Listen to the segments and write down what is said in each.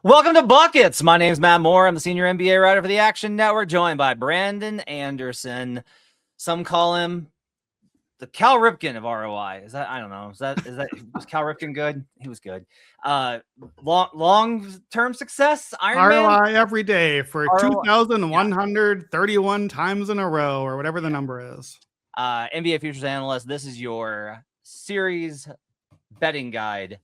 Welcome to Buckets. My name's Matt Moore. I'm the senior NBA writer for the Action Network, joined by Brandon Anderson. Some call him the Cal Ripken of ROI. Is that, I don't know. Was Cal Ripken good? He was good. Long-term success, Iron Man? ROI every day for 2,131 times in a row, or whatever the number is. NBA Futures Analyst, this is your series betting guide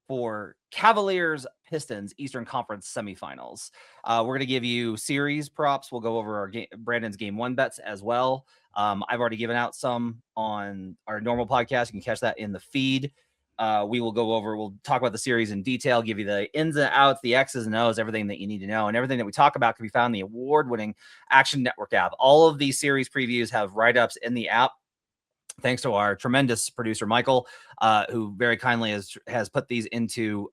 for Cavaliers Pistons Eastern Conference Semifinals. We're going to give you series props. We'll go over Brandon's game one bets as well. I've already given out some on our normal podcast. You can catch that in the feed. We'll talk about the series in detail, give you the ins and outs, the X's and O's, everything that you need to know. And everything that we talk about can be found in the award-winning Action Network app. All of these series previews have write-ups in the app. Thanks to our tremendous producer, Michael, who very kindly has put these into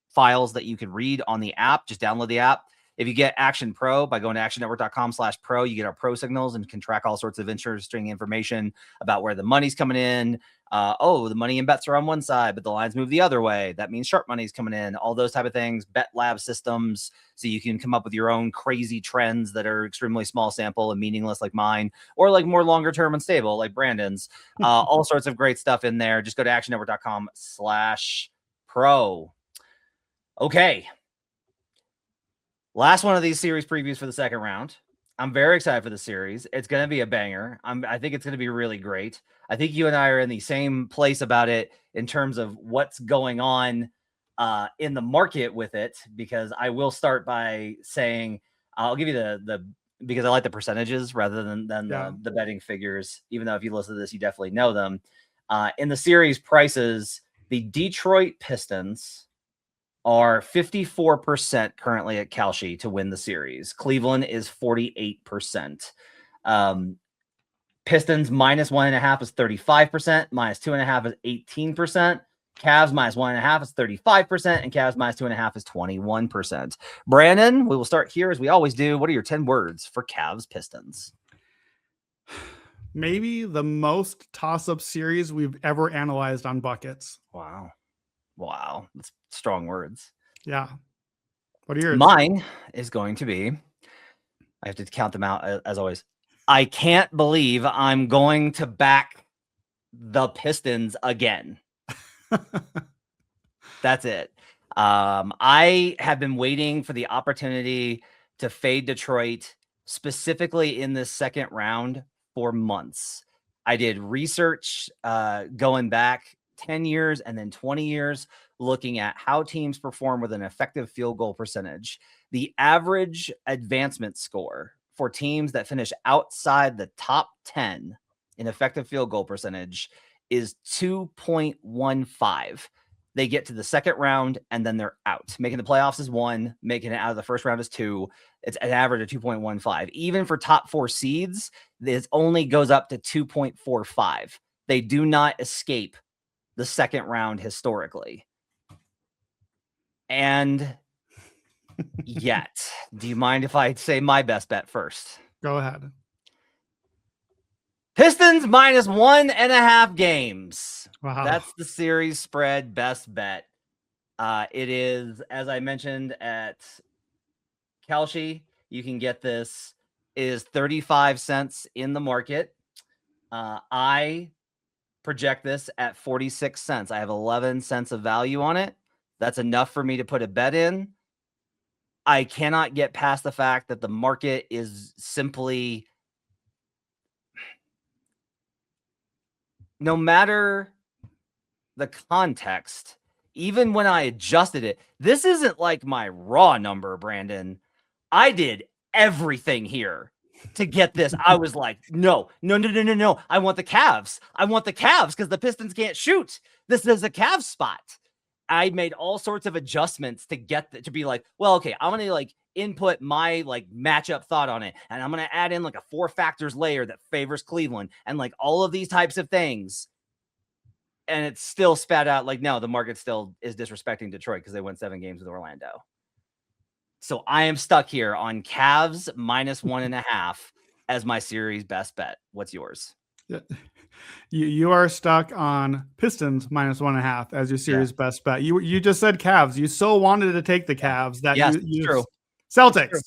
files that you can read on the app. Just download the app. If you get Action Pro by going to actionnetwork.com/pro, you get our pro signals and can track all sorts of interesting information about where the money's coming in. The money and bets are on one side, but the lines move the other way. That means sharp money's coming in, all those type of things. Bet lab systems, so you can come up with your own crazy trends that are extremely small sample and meaningless like mine, or like more longer term and stable like Brandon's. All sorts of great stuff in there. Just go to actionnetwork.com/pro. Okay. Last one of these series previews for the second round. I'm very excited for the series. It's going to be a banger. I think it's going to be really great. I think you and I are in the same place about it in terms of what's going on in the market with it, because I will start by saying I'll give you because I like the percentages rather than the betting figures, even though if you listen to this, you definitely know them. In the series prices, the Detroit Pistons are 54% currently at Kalshi to win the series. Cleveland is 48%. Pistons minus 1.5 is 35%, minus 2.5 is 18%. Cavs minus 1.5 is 35%, and Cavs minus 2.5 is 21%. Brandon, we will start here as we always do. What are your 10 words for Cavs Pistons? Maybe the most toss-up series we've ever analyzed on Buckets. Wow. That's strong words. Yeah. What are yours? Mine is going to be, I have to count them out as always. I can't believe I'm going to back the Pistons again. That's it. I have been waiting for the opportunity to fade Detroit, specifically in this second round, for months. I did research going back 10 years and then 20 years, looking at how teams perform with an effective field goal percentage. The average advancement score for teams that finish outside the top 10 in effective field goal percentage is 2.15. They get to the second round and then they're out. Making the playoffs is 1, making it out of the first round is 2. It's an average of 2.15. Even for top 4 seeds, this only goes up to 2.45. They do not escape the second round historically. And yet, do you mind if I say my best bet first? Go ahead. Pistons minus 1.5 games. Wow. That's the series spread best bet. It is, as I mentioned, at Kalshi. You can get this. It is 35 cents in the market. I project this at 46 cents. I have 11 cents of value on it. That's enough for me to put a bet in. I cannot get past the fact that the market is simply, no matter the context, even when I adjusted it, this isn't like my raw number, Brandon. I did everything here to get this. I was like, no. I want the Cavs. Because the Pistons can't shoot. This is a Cavs spot. I made all sorts of adjustments to get to be like, well, okay, I'm going to like input my like matchup thought on it. And I'm going to add in like a 4 factors layer that favors Cleveland and like all of these types of things. And it's still spat out like, no, the market still is disrespecting Detroit because they won 7 games with Orlando. So I am stuck here on Cavs minus 1.5 as my series best bet. What's yours? You are stuck on Pistons -1.5 as your Yeah. series best bet. You just said Cavs. You so wanted to take the Yeah. Cavs that Yes, you it's true. Celtics,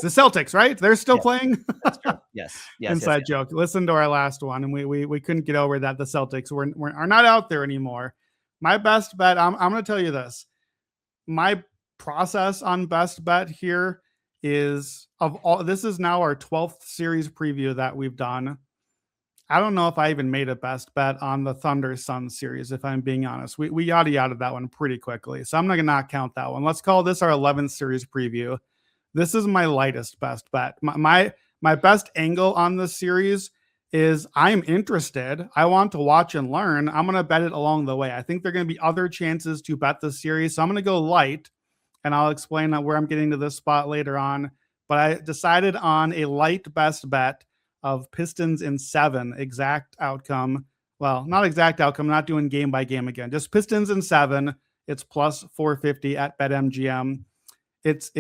the Celtics, right? They're still Yes, playing. that's true. Yes. Inside joke. Listen to our last one, and we couldn't get over that. The Celtics are not out there anymore. My best bet. I'm going to tell you this. My process on best bet here is this is now our 12th series preview that we've done. I don't know if I even made a best bet on the Thunder Suns series, if I'm being honest. We yada yada that one pretty quickly. So I'm not going to not count that one. Let's call this our 11th series preview. This is my lightest best bet. My best angle on this series is I'm interested. I want to watch and learn. I'm going to bet it along the way. I think there are going to be other chances to bet this series. So I'm going to go light, and I'll explain where I'm getting to this spot later on. But I decided on a light best bet of Pistons in 7, exact outcome. Well, not exact outcome, not doing game by game again. Just Pistons in 7. It's plus 450 at BetMGM. It's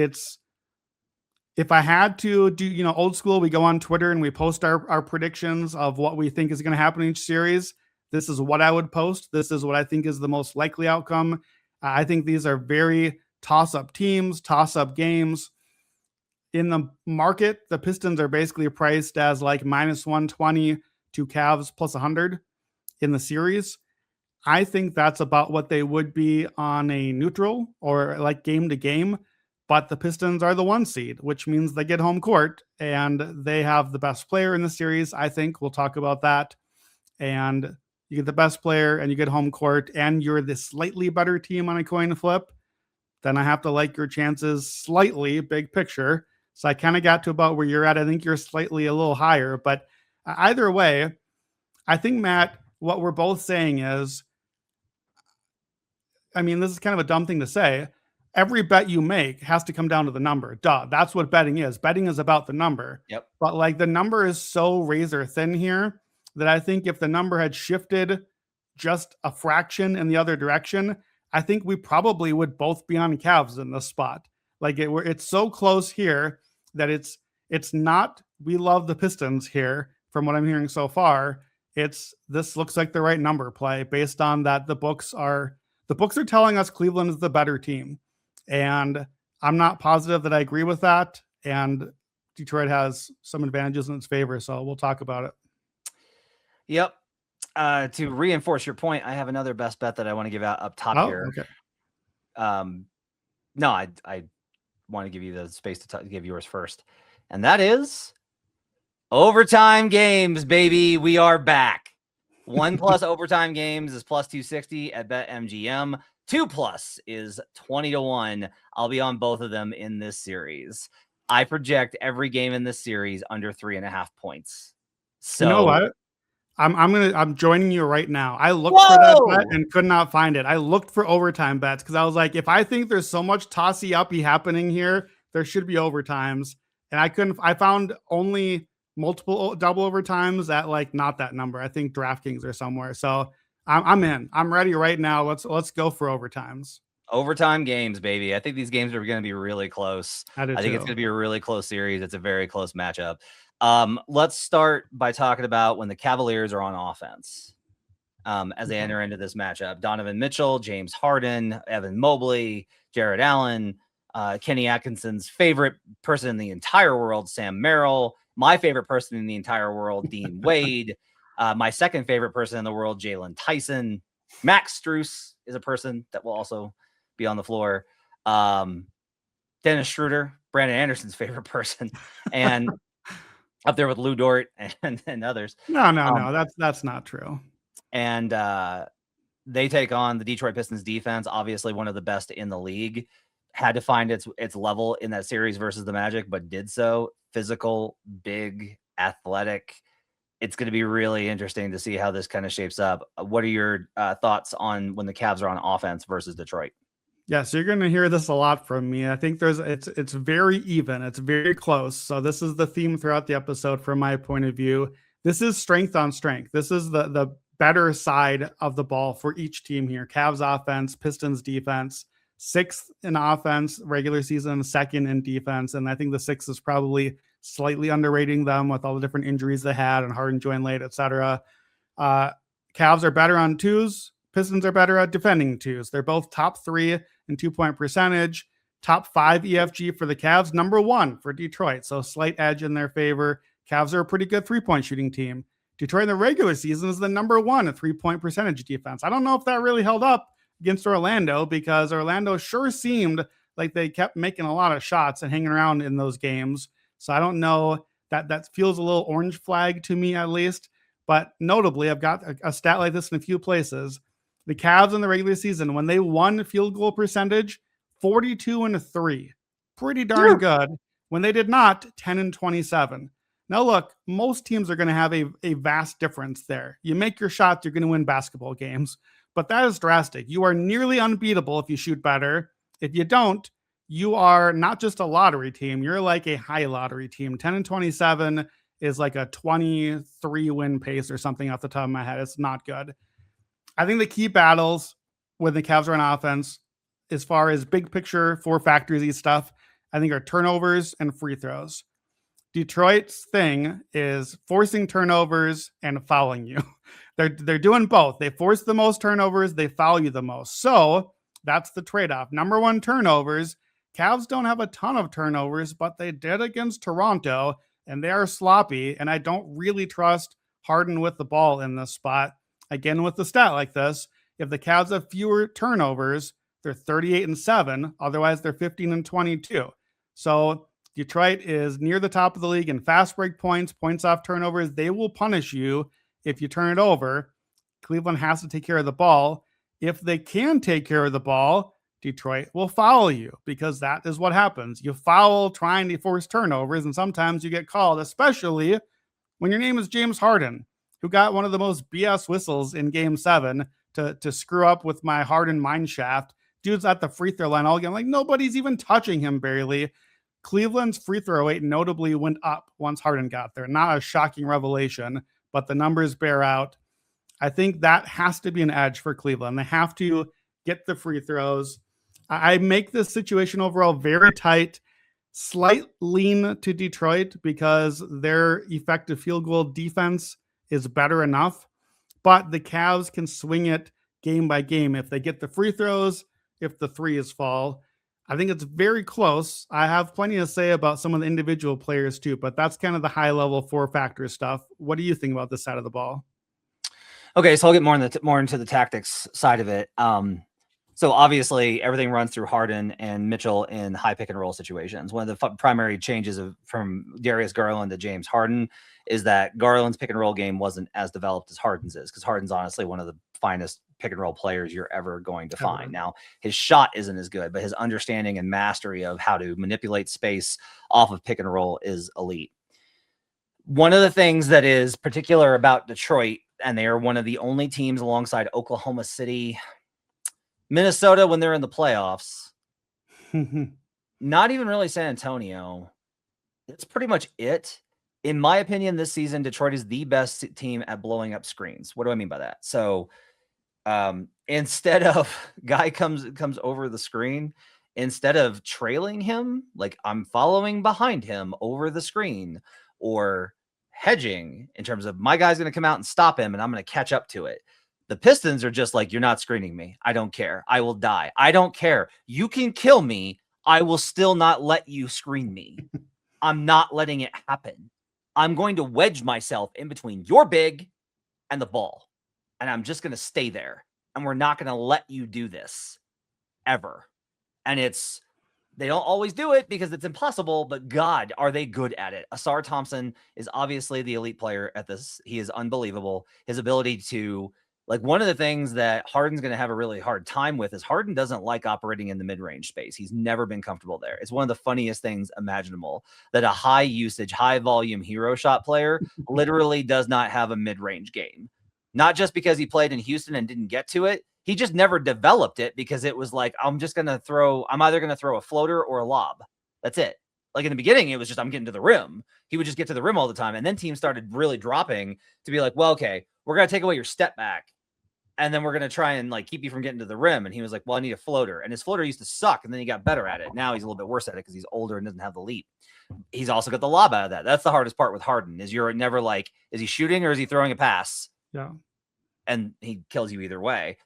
if I had to do, old school, we go on Twitter and we post our predictions of what we think is going to happen in each series. This is what I would post. This is what I think is the most likely outcome. I think these are very toss-up teams, toss-up games. In the market, the Pistons are basically priced as like -120 to Cavs plus 100 in the series. I think that's about what they would be on a neutral or like game to game. But the Pistons are the 1 seed, which means they get home court and they have the best player in the series. I think we'll talk about that. And you get the best player and you get home court and you're the slightly better team on a coin flip. Then I have to like your chances slightly, big picture. So I kind of got to about where you're at. I think you're slightly a little higher, but either way, I think, Matt, what we're both saying is, I mean, this is kind of a dumb thing to say. Every bet you make has to come down to the number. Duh. That's what betting is. Betting is about the number. Yep. But like the number is so razor thin here that I think if the number had shifted just a fraction in the other direction, I think we probably would both be on Cavs in this spot. Like it's so close here that it's not, we love the Pistons here from what I'm hearing so far. This looks like the right number play based on that. The books are telling us Cleveland is the better team. And I'm not positive that I agree with that. And Detroit has some advantages in its favor. So we'll talk about it. Yep. To reinforce your point, I have another best bet that I want to give out up top here. Okay. No, I want to give you the space to give yours first. And that is overtime games, baby. We are back. 1+ overtime games is plus 260 at BetMGM. 2+ is 20-1. I'll be on both of them in this series. I project every game in this series under 3.5 points. So you know what? I'm joining you right now. I looked for that bet and could not find it. I looked for overtime bets because I was like, if I think there's so much tossy-uppy happening here, there should be overtimes. And I found only multiple double overtimes at like not that number. I think DraftKings or somewhere. So I'm in. I'm ready right now. Let's go for overtimes. Overtime games, baby. I think these games are going to be really close. I think it's going to be a really close series. It's a very close matchup. Let's start by talking about when the Cavaliers are on offense. As they enter into this matchup, Donovan Mitchell, James Harden, Evan Mobley, Jared Allen, Kenny Atkinson's favorite person in the entire world, Sam Merrill, my favorite person in the entire world, Dean Wade, my second favorite person in the world, Jalen Tyson, Max Strus is a person that will also be on the floor. Dennis Schroeder, Brandon Anderson's favorite person, and up there with Lou Dort and others. No, that's not true. And they take on the Detroit Pistons defense, obviously one of the best in the league. Had to find its level in that series versus the Magic, but did so. Physical, big, athletic. It's going to be really interesting to see how this kind of shapes up. What are your thoughts on when the Cavs are on offense versus Detroit? Yeah, so you're going to hear this a lot from me. I think it's very even. It's very close. So this is the theme throughout the episode from my point of view. This is strength on strength. This is the better side of the ball for each team here. Cavs offense, Pistons defense, 6th in offense, regular season, 2nd in defense. And I think the 6th is probably slightly underrating them with all the different injuries they had and Harden joined late, etc. Cavs are better on twos. Pistons are better at defending twos. They're both top 3 in 2-point percentage, top 5 EFG for the Cavs, number 1 for Detroit. So slight edge in their favor. Cavs are a pretty good 3-point shooting team. Detroit in the regular season is the number 1 at 3-point percentage defense. I don't know if that really held up against Orlando, because Orlando sure seemed like they kept making a lot of shots and hanging around in those games. So I don't know, that feels a little orange flag to me at least. But notably, I've got a stat like this in a few places. The Cavs in the regular season, when they won field goal percentage, 42-3. Pretty darn good. When they did not, 10-27. Now, look, most teams are going to have a vast difference there. You make your shots, you're going to win basketball games. But that is drastic. You are nearly unbeatable if you shoot better. If you don't, you are not just a lottery team. You're like a high lottery team. 10-27 is like a 23 win pace or something off the top of my head. It's not good. I think the key battles when the Cavs are on offense, as far as big picture 4 factorsy stuff, I think are turnovers and free throws. Detroit's thing is forcing turnovers and fouling you. They're doing both. They force the most turnovers, they foul you the most. So that's the trade-off. Number 1, turnovers. Cavs don't have a ton of turnovers, but they did against Toronto, and they are sloppy, and I don't really trust Harden with the ball in this spot. Again, with the stat like this, if the Cavs have fewer turnovers, they're 38-7. Otherwise, they're 15-22. So Detroit is near the top of the league in fast break points, points off turnovers. They will punish you if you turn it over. Cleveland has to take care of the ball. If they can take care of the ball, Detroit will foul you, because that is what happens. You foul trying to force turnovers, and sometimes you get called, especially when your name is James Harden, who got one of the most BS whistles in Game 7 to screw up with my Harden mine shaft. Dude's at the free throw line all again, like nobody's even touching him barely. Cleveland's free throw rate notably went up once Harden got there. Not a shocking revelation, but the numbers bear out. I think that has to be an edge for Cleveland. They have to get the free throws. I make this situation overall very tight, slight lean to Detroit because their effective field goal defense is better enough, but the Cavs can swing it game by game if they get the free throws, if the threes fall. I think it's very close. I have plenty to say about some of the individual players too, but that's kind of the high level 4 factor stuff. What do you think about this side of the ball? Okay, so I'll get more into the tactics side of it. So obviously everything runs through Harden and Mitchell in high pick and roll situations. One of the primary changes from Darius Garland to James Harden is that Garland's pick and roll game wasn't as developed as Harden's is, because Harden's honestly one of the finest pick and roll players you're ever going to find. Now, his shot isn't as good, but his understanding and mastery of how to manipulate space off of pick and roll is elite. One of the things that is particular about Detroit, and they are one of the only teams alongside Oklahoma City, Minnesota when they're in the playoffs, not even really San Antonio. That's pretty much it. In my opinion, this season, Detroit is the best team at blowing up screens. What do I mean by that? So instead of guy comes over the screen, instead of trailing him, like I'm following behind him over the screen, or hedging in terms of my guy's going to come out and stop him and I'm going to catch up to it. The Pistons are just like, you're not screening me. I don't care. I will die. I don't care. You can kill me. I will still not let you screen me. I'm not letting it happen. I'm going to wedge myself in between your big and the ball. And I'm just going to stay there. And we're not going to let you do this ever. And they don't always do it because it's impossible, but God, are they good at it? Asar Thompson is obviously the elite player at this. He is unbelievable. His ability to, like, one of the things that Harden's going to have a really hard time with is Harden doesn't like operating in the mid-range space. He's never been comfortable there. It's one of the funniest things imaginable that a high usage, high volume hero shot player literally does not have a mid-range game. Not just because he played in Houston and didn't get to it. He just never developed it because it was like, I'm either going to throw a floater or a lob. That's it. Like in the beginning, it was just, I'm getting to the rim. He would just get to the rim all the time. And then teams started really dropping to be like, well, okay, we're going to take away your step back. and then we're going to try and like keep you from getting to the rim. And he was like, well, I need a floater. And his floater used to suck. And then he got better at it. Now he's a little bit worse at it because he's older and doesn't have the leap. He's also got the lob out of that. That's the hardest part with Harden is you're never like, is he shooting or is he throwing a pass? Yeah. And he kills you either way.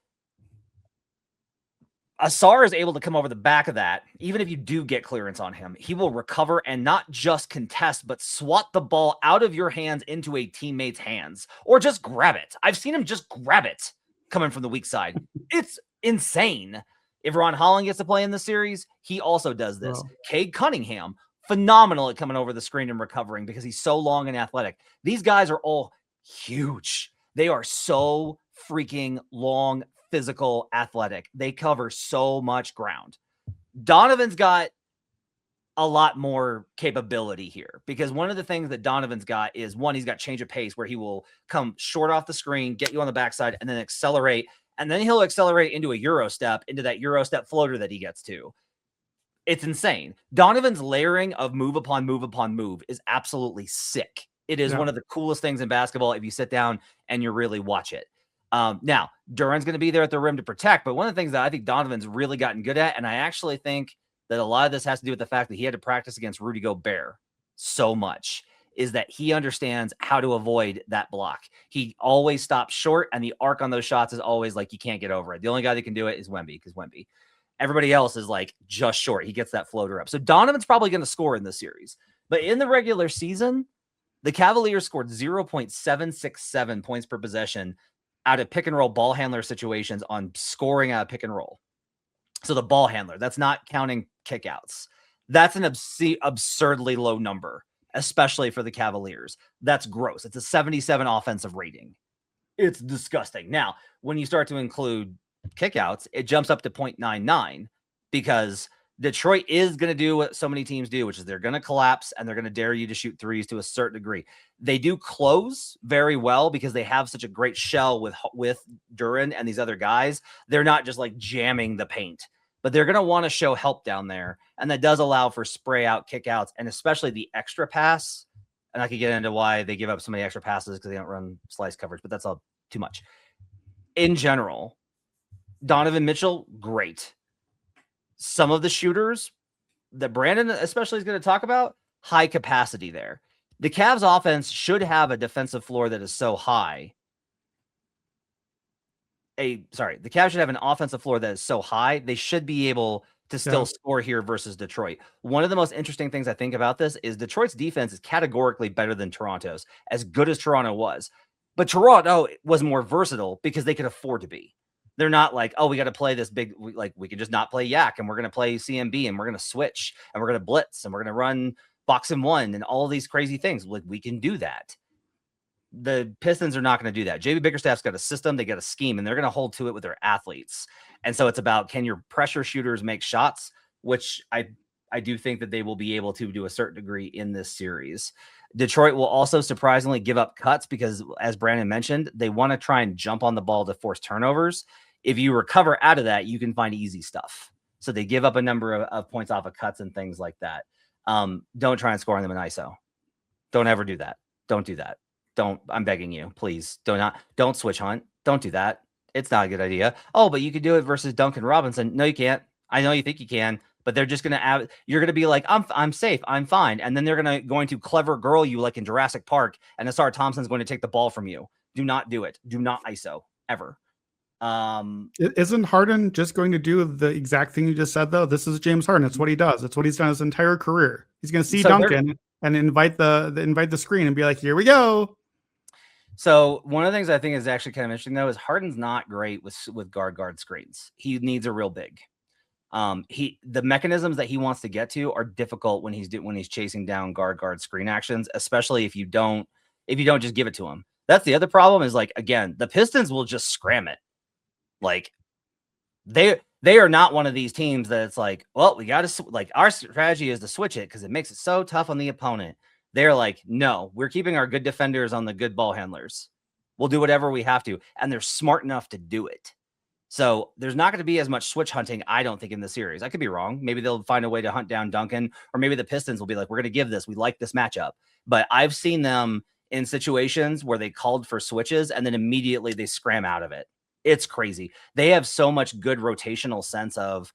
Asar is able to come over the back of that. Even if you do get clearance on him, he will recover and not just contest, but swat the ball out of your hands into a teammate's hands or just grab it. I've seen him just grab it coming from the weak side. It's insane. If Ron Holland gets to play in the series, he also does this. Wow. Cade Cunningham, phenomenal at coming over the screen and recovering because he's so long and athletic. These guys are all huge. They are so freaking long, physical, athletic. They cover so much ground. Donovan's got a lot more capability here because one of the things that Donovan's got is one, he's got change of pace where he will come short off the screen, get you on the backside, and then accelerate. And then he'll accelerate into a Euro step, into that Euro step floater that he gets to. It's insane. Donovan's layering of move upon move upon move is absolutely sick. It is one of the coolest things in basketball if you sit down and you really watch it. Now, Duran's going to be there at the rim to protect, but one of the things that I think Donovan's really gotten good at, and I actually think that a lot of this has to do with the fact that he had to practice against Rudy Gobert so much, is that he understands how to avoid that block. He always stops short, and the arc on those shots is always like you can't get over it. The only guy that can do it is Wemby, because Wemby. Everybody else is like just short. He gets that floater up. So Donovan's probably going to score in this series. But in the regular season, the Cavaliers scored 0.767 points per possession out of pick and roll ball handler situations on scoring out of pick and roll. So the ball handler, that's not counting kickouts. That's an absurdly low number, especially for the Cavaliers. That's gross. It's a 77 offensive rating. It's disgusting. Now, when you start to include kickouts, it jumps up to 0.99 because Detroit is going to do what so many teams do, which is they're going to collapse and they're going to dare you to shoot threes to a certain degree. They do close very well because they have such a great shell with Duran and these other guys. They're not just like jamming the paint, but they're going to want to show help down there. And that does allow for spray out kickouts and especially the extra pass. And I could get into why they give up so many extra passes because they don't run slice coverage, but that's all too much. In general, Donovan Mitchell, great. Some of the shooters that Brandon especially is going to talk about, high capacity there. The Cavs offense should have a defensive floor that is so high. The Cavs should have an offensive floor that is so high, they should be able to still score here versus Detroit. One of the most interesting things I think about this is Detroit's defense is categorically better than Toronto's, as good as Toronto was. But Toronto was more versatile because they could afford to be. They're not like, oh, we got to play this big, like we can just not play Yak and we're going to play CMB and we're going to switch and we're going to blitz and we're going to run box and one and all these crazy things. Like we can do that. The Pistons are not going to do that. JB Bickerstaff's got a system, they got a scheme, and they're going to hold to it with their athletes. And so it's about, can your pressure shooters make shots, which I do think that they will be able to a certain degree in this series. Detroit will also surprisingly give up cuts because, as Brandon mentioned, they want to try and jump on the ball to force turnovers. If you recover out of that, you can find easy stuff. So they give up a number of points off of cuts and things like that. Don't try and score on them in ISO. Don't ever do that. Don't do that. I'm begging you, please. Don't switch hunt. Don't do that. It's not a good idea. Oh, but you could do it versus Duncan Robinson. No, you can't. I know you think you can, but they're just going to you're going to be like, I'm safe. I'm fine. And then they're going to clever girl you like in Jurassic Park. And Asar Thompson's going to take the ball from you. Do not do it. Do not ISO ever. Isn't Harden just going to do the exact thing you just said, though? This is James Harden. It's what he does. It's what he's done his entire career. He's going to see Duncan and invite the screen and be like, here we go. So one of the things I think is actually kind of interesting, though, is Harden's not great with guard screens. He needs a real big. The mechanisms that he wants to get to are difficult when he's chasing down guard screen actions, especially if you don't just give it to him. That's the other problem is, like, again, the Pistons will just scram it. Like they are not one of these teams that it's like, well, we got to, like, our strategy is to switch it because it makes it so tough on the opponent. They're like, no, we're keeping our good defenders on the good ball handlers. We'll do whatever we have to. And they're smart enough to do it. So there's not going to be as much switch hunting, I don't think, in the series. I could be wrong. Maybe they'll find a way to hunt down Duncan, or maybe the Pistons will be like, we're going to give this. We like this matchup. But I've seen them in situations where they called for switches and then immediately they scram out of it. It's crazy. They have so much good rotational sense of,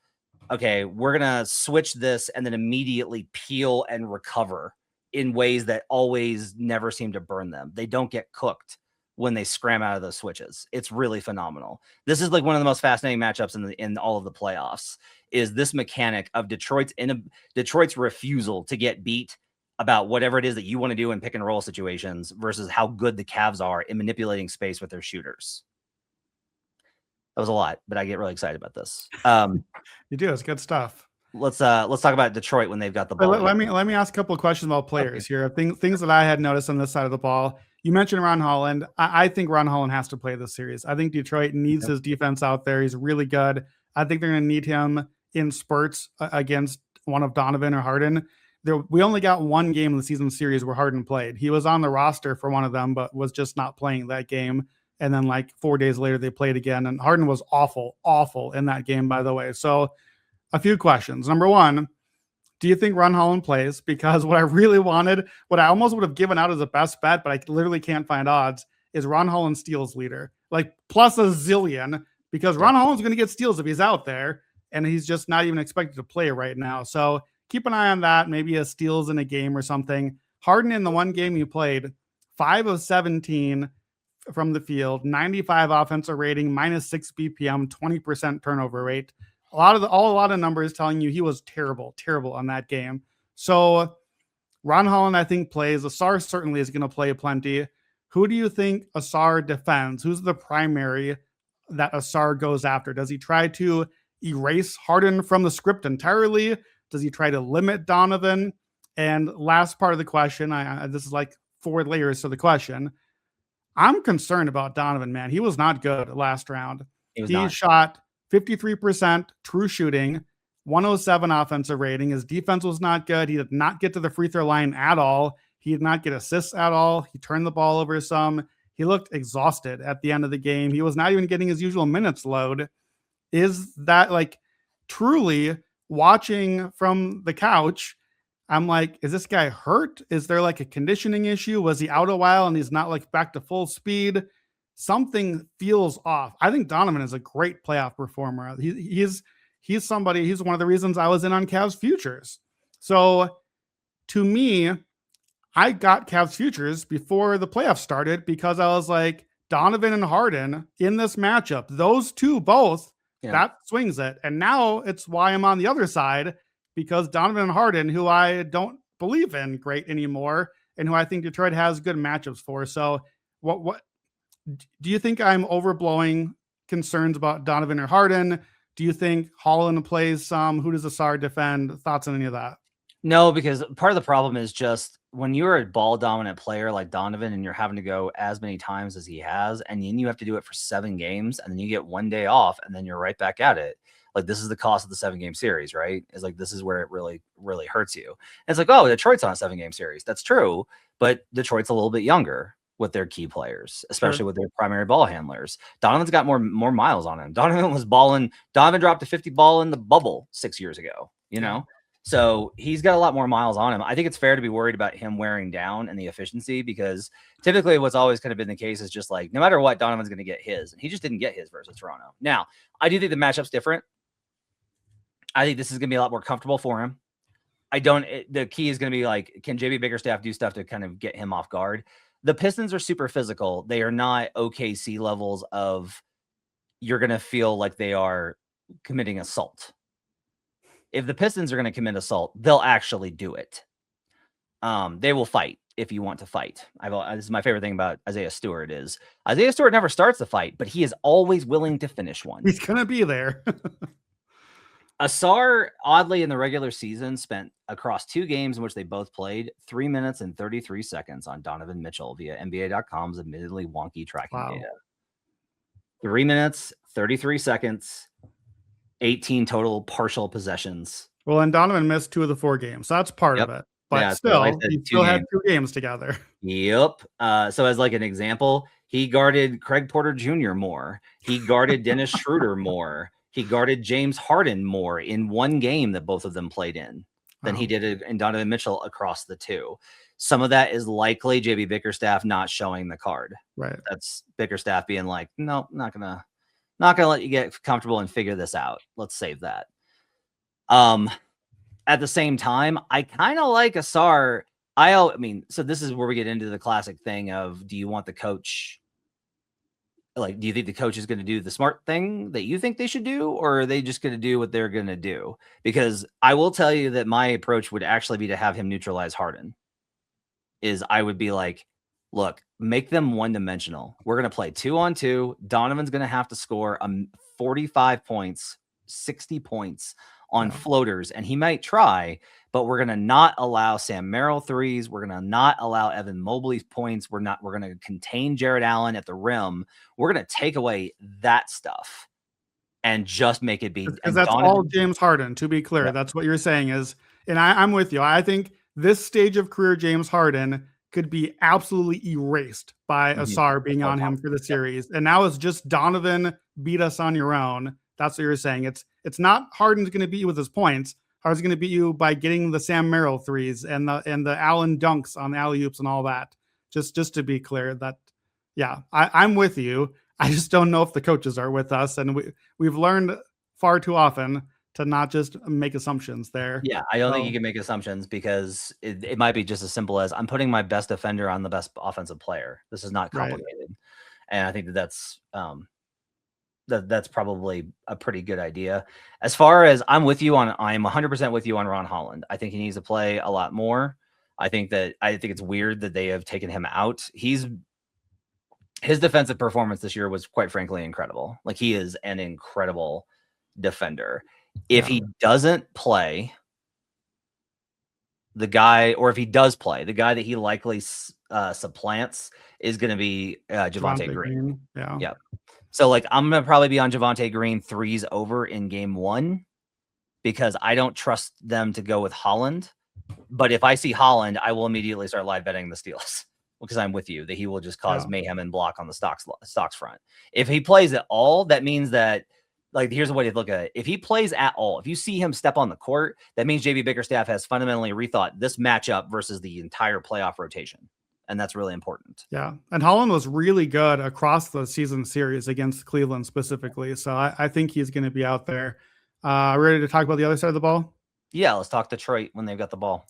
okay, we're going to switch this and then immediately peel and recover in ways that always never seem to burn them. They don't get cooked when they scram out of those switches. It's really phenomenal. This is like one of the most fascinating matchups in all of the playoffs, is this mechanic of Detroit's refusal to get beat about whatever it is that you want to do in pick and roll situations versus how good the Cavs are in manipulating space with their shooters. That was a lot, but I get really excited about this. You do. It's good stuff. Let's talk about Detroit when they've got the ball. Let me ask a couple of questions about players here. Things that I had noticed on this side of the ball. You mentioned Ron Holland. I think Ron Holland has to play this series. I think Detroit needs his defense out there. He's really good. I think they're going to need him in spurts against one of Donovan or Harden. We only got one game in the season series where Harden played. He was on the roster for one of them, but was just not playing that game. And then like 4 days later, they played again. And Harden was awful in that game, by the way. So a few questions. Number one, do you think Ron Holland plays? Because what I really wanted, what I almost would have given out as a best bet, but I literally can't find odds, is Ron Holland steals leader. Like plus a zillion, because Ron Holland's going to get steals if he's out there. And he's just not even expected to play right now. So keep an eye on that. Maybe a steals in a game or something. Harden in the one game you played, 5 of 17 from the field, 95 offensive rating, -6 BPM, 20% turnover rate. A lot of numbers telling you he was terrible on that game. So Ron Holland, I think, plays. Asar certainly is going to play plenty. Who do you think Asar defends? Who's the primary that Asar goes after? Does he try to erase Harden from the script entirely? Does he try to limit Donovan? And last part of the question, this is like 4 layers to the question. I'm concerned about Donovan, man. He was not good last round. He shot 53% true shooting, 107 offensive rating. His defense was not good. He did not get to the free throw line at all. He did not get assists at all. He turned the ball over some. He looked exhausted at the end of the game. He was not even getting his usual minutes load. Is that like truly watching from the couch? I'm like, is this guy hurt? Is there like a conditioning issue? Was he out a while and he's not like back to full speed? Something feels off. I think Donovan is a great playoff performer. He's one of the reasons I was in on Cavs futures. So to me, I got Cavs futures before the playoffs started because I was like, Donovan and Harden in this matchup, those two both, that swings it. And now it's why I'm on the other side, because Donovan and Harden, who I don't believe in great anymore, and who I think Detroit has good matchups for. So what do you think I'm overblowing concerns about Donovan or Harden? Do you think Holland plays some? Who does Asar defend? Thoughts on any of that? No, because part of the problem is just when you're a ball dominant player like Donovan and you're having to go as many times as he has, and then you have to do it for 7 games, and then you get 1 day off, and then you're right back at it. Like, this is the cost of the 7-game series, right? It's like, this is where it really, really hurts you. And it's like, oh, Detroit's on a 7-game series. That's true. But Detroit's a little bit younger with their key players, especially with their primary ball handlers. Donovan's got more miles on him. Donovan was balling. Donovan dropped a 50 ball in the bubble 6 years ago, you know? So he's got a lot more miles on him. I think it's fair to be worried about him wearing down and the efficiency, because typically what's always kind of been the case is just like, no matter what, Donovan's going to get his. And he just didn't get his versus Toronto. Now, I do think the matchup's different. I think this is going to be a lot more comfortable for him. The key is going to be like, can JB Bickerstaff do stuff to kind of get him off guard? The Pistons are super physical. They are not OKC levels of you're going to feel like they are committing assault. If the Pistons are going to commit assault, they'll actually do it. They will fight if you want to fight. This is my favorite thing about Isaiah Stewart is Isaiah Stewart never starts a fight, but he is always willing to finish one. He's going to be there. Asar, oddly, in the regular season, spent across 2 games in which they both played 3 minutes and 33 seconds on Donovan Mitchell via NBA.com's admittedly wonky tracking data. 3 minutes, 33 seconds, 18 total partial possessions. Well, and Donovan missed 2 of the 4 games. So that's part of it. But still, you still had 2 games together. Yep. So as like an example, he guarded Craig Porter Jr. more. He guarded Dennis Schroeder more. He guarded James Harden more in 1 game that both of them played in than he did in Donovan Mitchell across the 2. Some of that is likely JB Bickerstaff not showing the card. Right. That's Bickerstaff being like, no, not gonna Not going to let you get comfortable and figure this out. Let's save that. At the same time, I kind of like Asar. I mean, so this is where we get into the classic thing of, do you want the coach? Like, do you think the coach is going to do the smart thing that you think they should do, or are they just going to do what they're going to do? Because I will tell you that my approach would actually be to have him neutralize Harden. I would be like, look, make them one-dimensional. We're going to play 2-on-2. Donovan's going to have to score 45 points, 60 points on floaters, and he might try, but we're going to not allow Sam Merrill threes. We're going to not allow Evan Mobley's points. We're going to contain Jared Allen at the rim. We're going to take away that stuff and just make it be. Because that's all James Harden, to be clear. Yeah. That's what you're saying is, and I'm with you. I think this stage of career James Harden could be absolutely erased by Asar being on him for the series. And now it's just Donovan beat us on your own. That's what you're saying. It's not Harden's going to beat you with his points. Harden's going to beat you by getting the Sam Merrill threes and the Allen dunks on alley-oops and all that. Just to be clear, that I'm with you. I just don't know if the coaches are with us, and we've learned far too often to not just make assumptions there. Yeah, I don't think you can make assumptions, because it might be just as simple as, I'm putting my best defender on the best offensive player. This is not complicated. Right. And I think that's probably a pretty good idea. As far as I'm 100% with you on Ron Holland. I think he needs to play a lot more. I think it's weird that they have taken him out. His defensive performance this year was, quite frankly, incredible. Like, he is an incredible defender. If he doesn't play, the guy, or if he does play, the guy that he likely supplants is going to be Javonte Green. Yeah. So, like, I'm going to probably be on Javonte Green threes over in game 1, because I don't trust them to go with Holland. But if I see Holland, I will immediately start live betting the steals, because I'm with you that he will just cause mayhem and block on the stocks front. If he plays at all, that means that, like, here's the way to look at it. If he plays at all, if you see him step on the court, that means JB Bickerstaff has fundamentally rethought this matchup versus the entire playoff rotation. And that's really important. Yeah. And Holland was really good across the season series against Cleveland specifically. So I think he's going to be out there. Ready to talk about the other side of the ball? Yeah, let's talk Detroit when they've got the ball.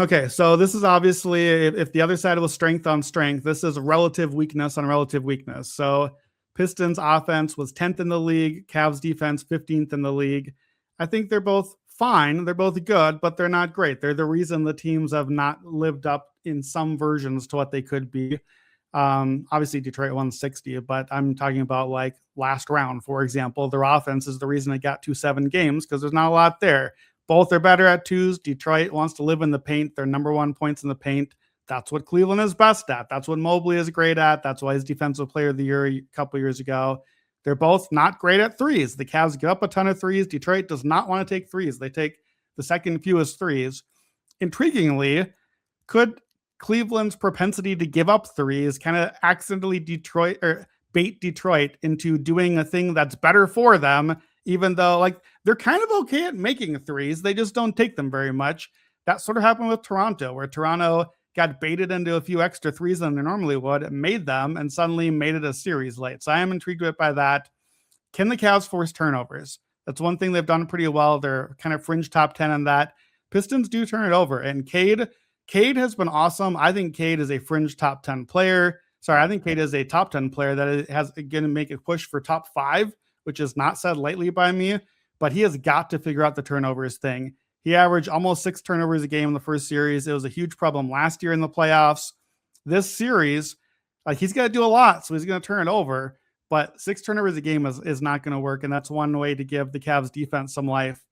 Okay, so this is obviously, if the other side was strength on strength, this is relative weakness on relative weakness. So Pistons offense was 10th in the league, Cavs defense 15th in the league. I think they're both fine. They're both good, but they're not great. They're the reason the teams have not lived up in some versions to what they could be. Obviously Detroit won 60, but I'm talking about, like, last round, for example. Their offense is the reason they got to 7 games, because there's not a lot there. Both are better at twos. Detroit wants to live in the paint. They're number 1 points in the paint. That's what Cleveland is best at. That's what Mobley is great at. That's why he's defensive player of the year a couple years ago. They're both not great at threes. The Cavs give up a ton of threes. Detroit does not want to take threes. They take the second fewest threes. Intriguingly, could Cleveland's propensity to give up threes kind of accidentally bait Detroit into doing a thing that's better for them, even though, like, they're kind of okay at making threes. They just don't take them very much. That sort of happened with Toronto, where Toronto got baited into a few extra threes than they normally would, made them, and suddenly made it a series late. So I am intrigued by that. Can the Cavs force turnovers? That's one thing they've done pretty well. They're kind of fringe top 10 on that. Pistons do turn it over. And Cade has been awesome. I think Cade is a fringe top 10 player. Sorry, I think Cade is a top 10 player that has going to make a push for top 5, which is not said lightly by me, but he has got to figure out the turnovers thing. He averaged almost 6 turnovers a game in the first series. It was a huge problem last year in the playoffs. This series, he's got to do a lot, so he's going to turn it over, but 6 turnovers a game is not going to work, and that's one way to give the Cavs defense some life.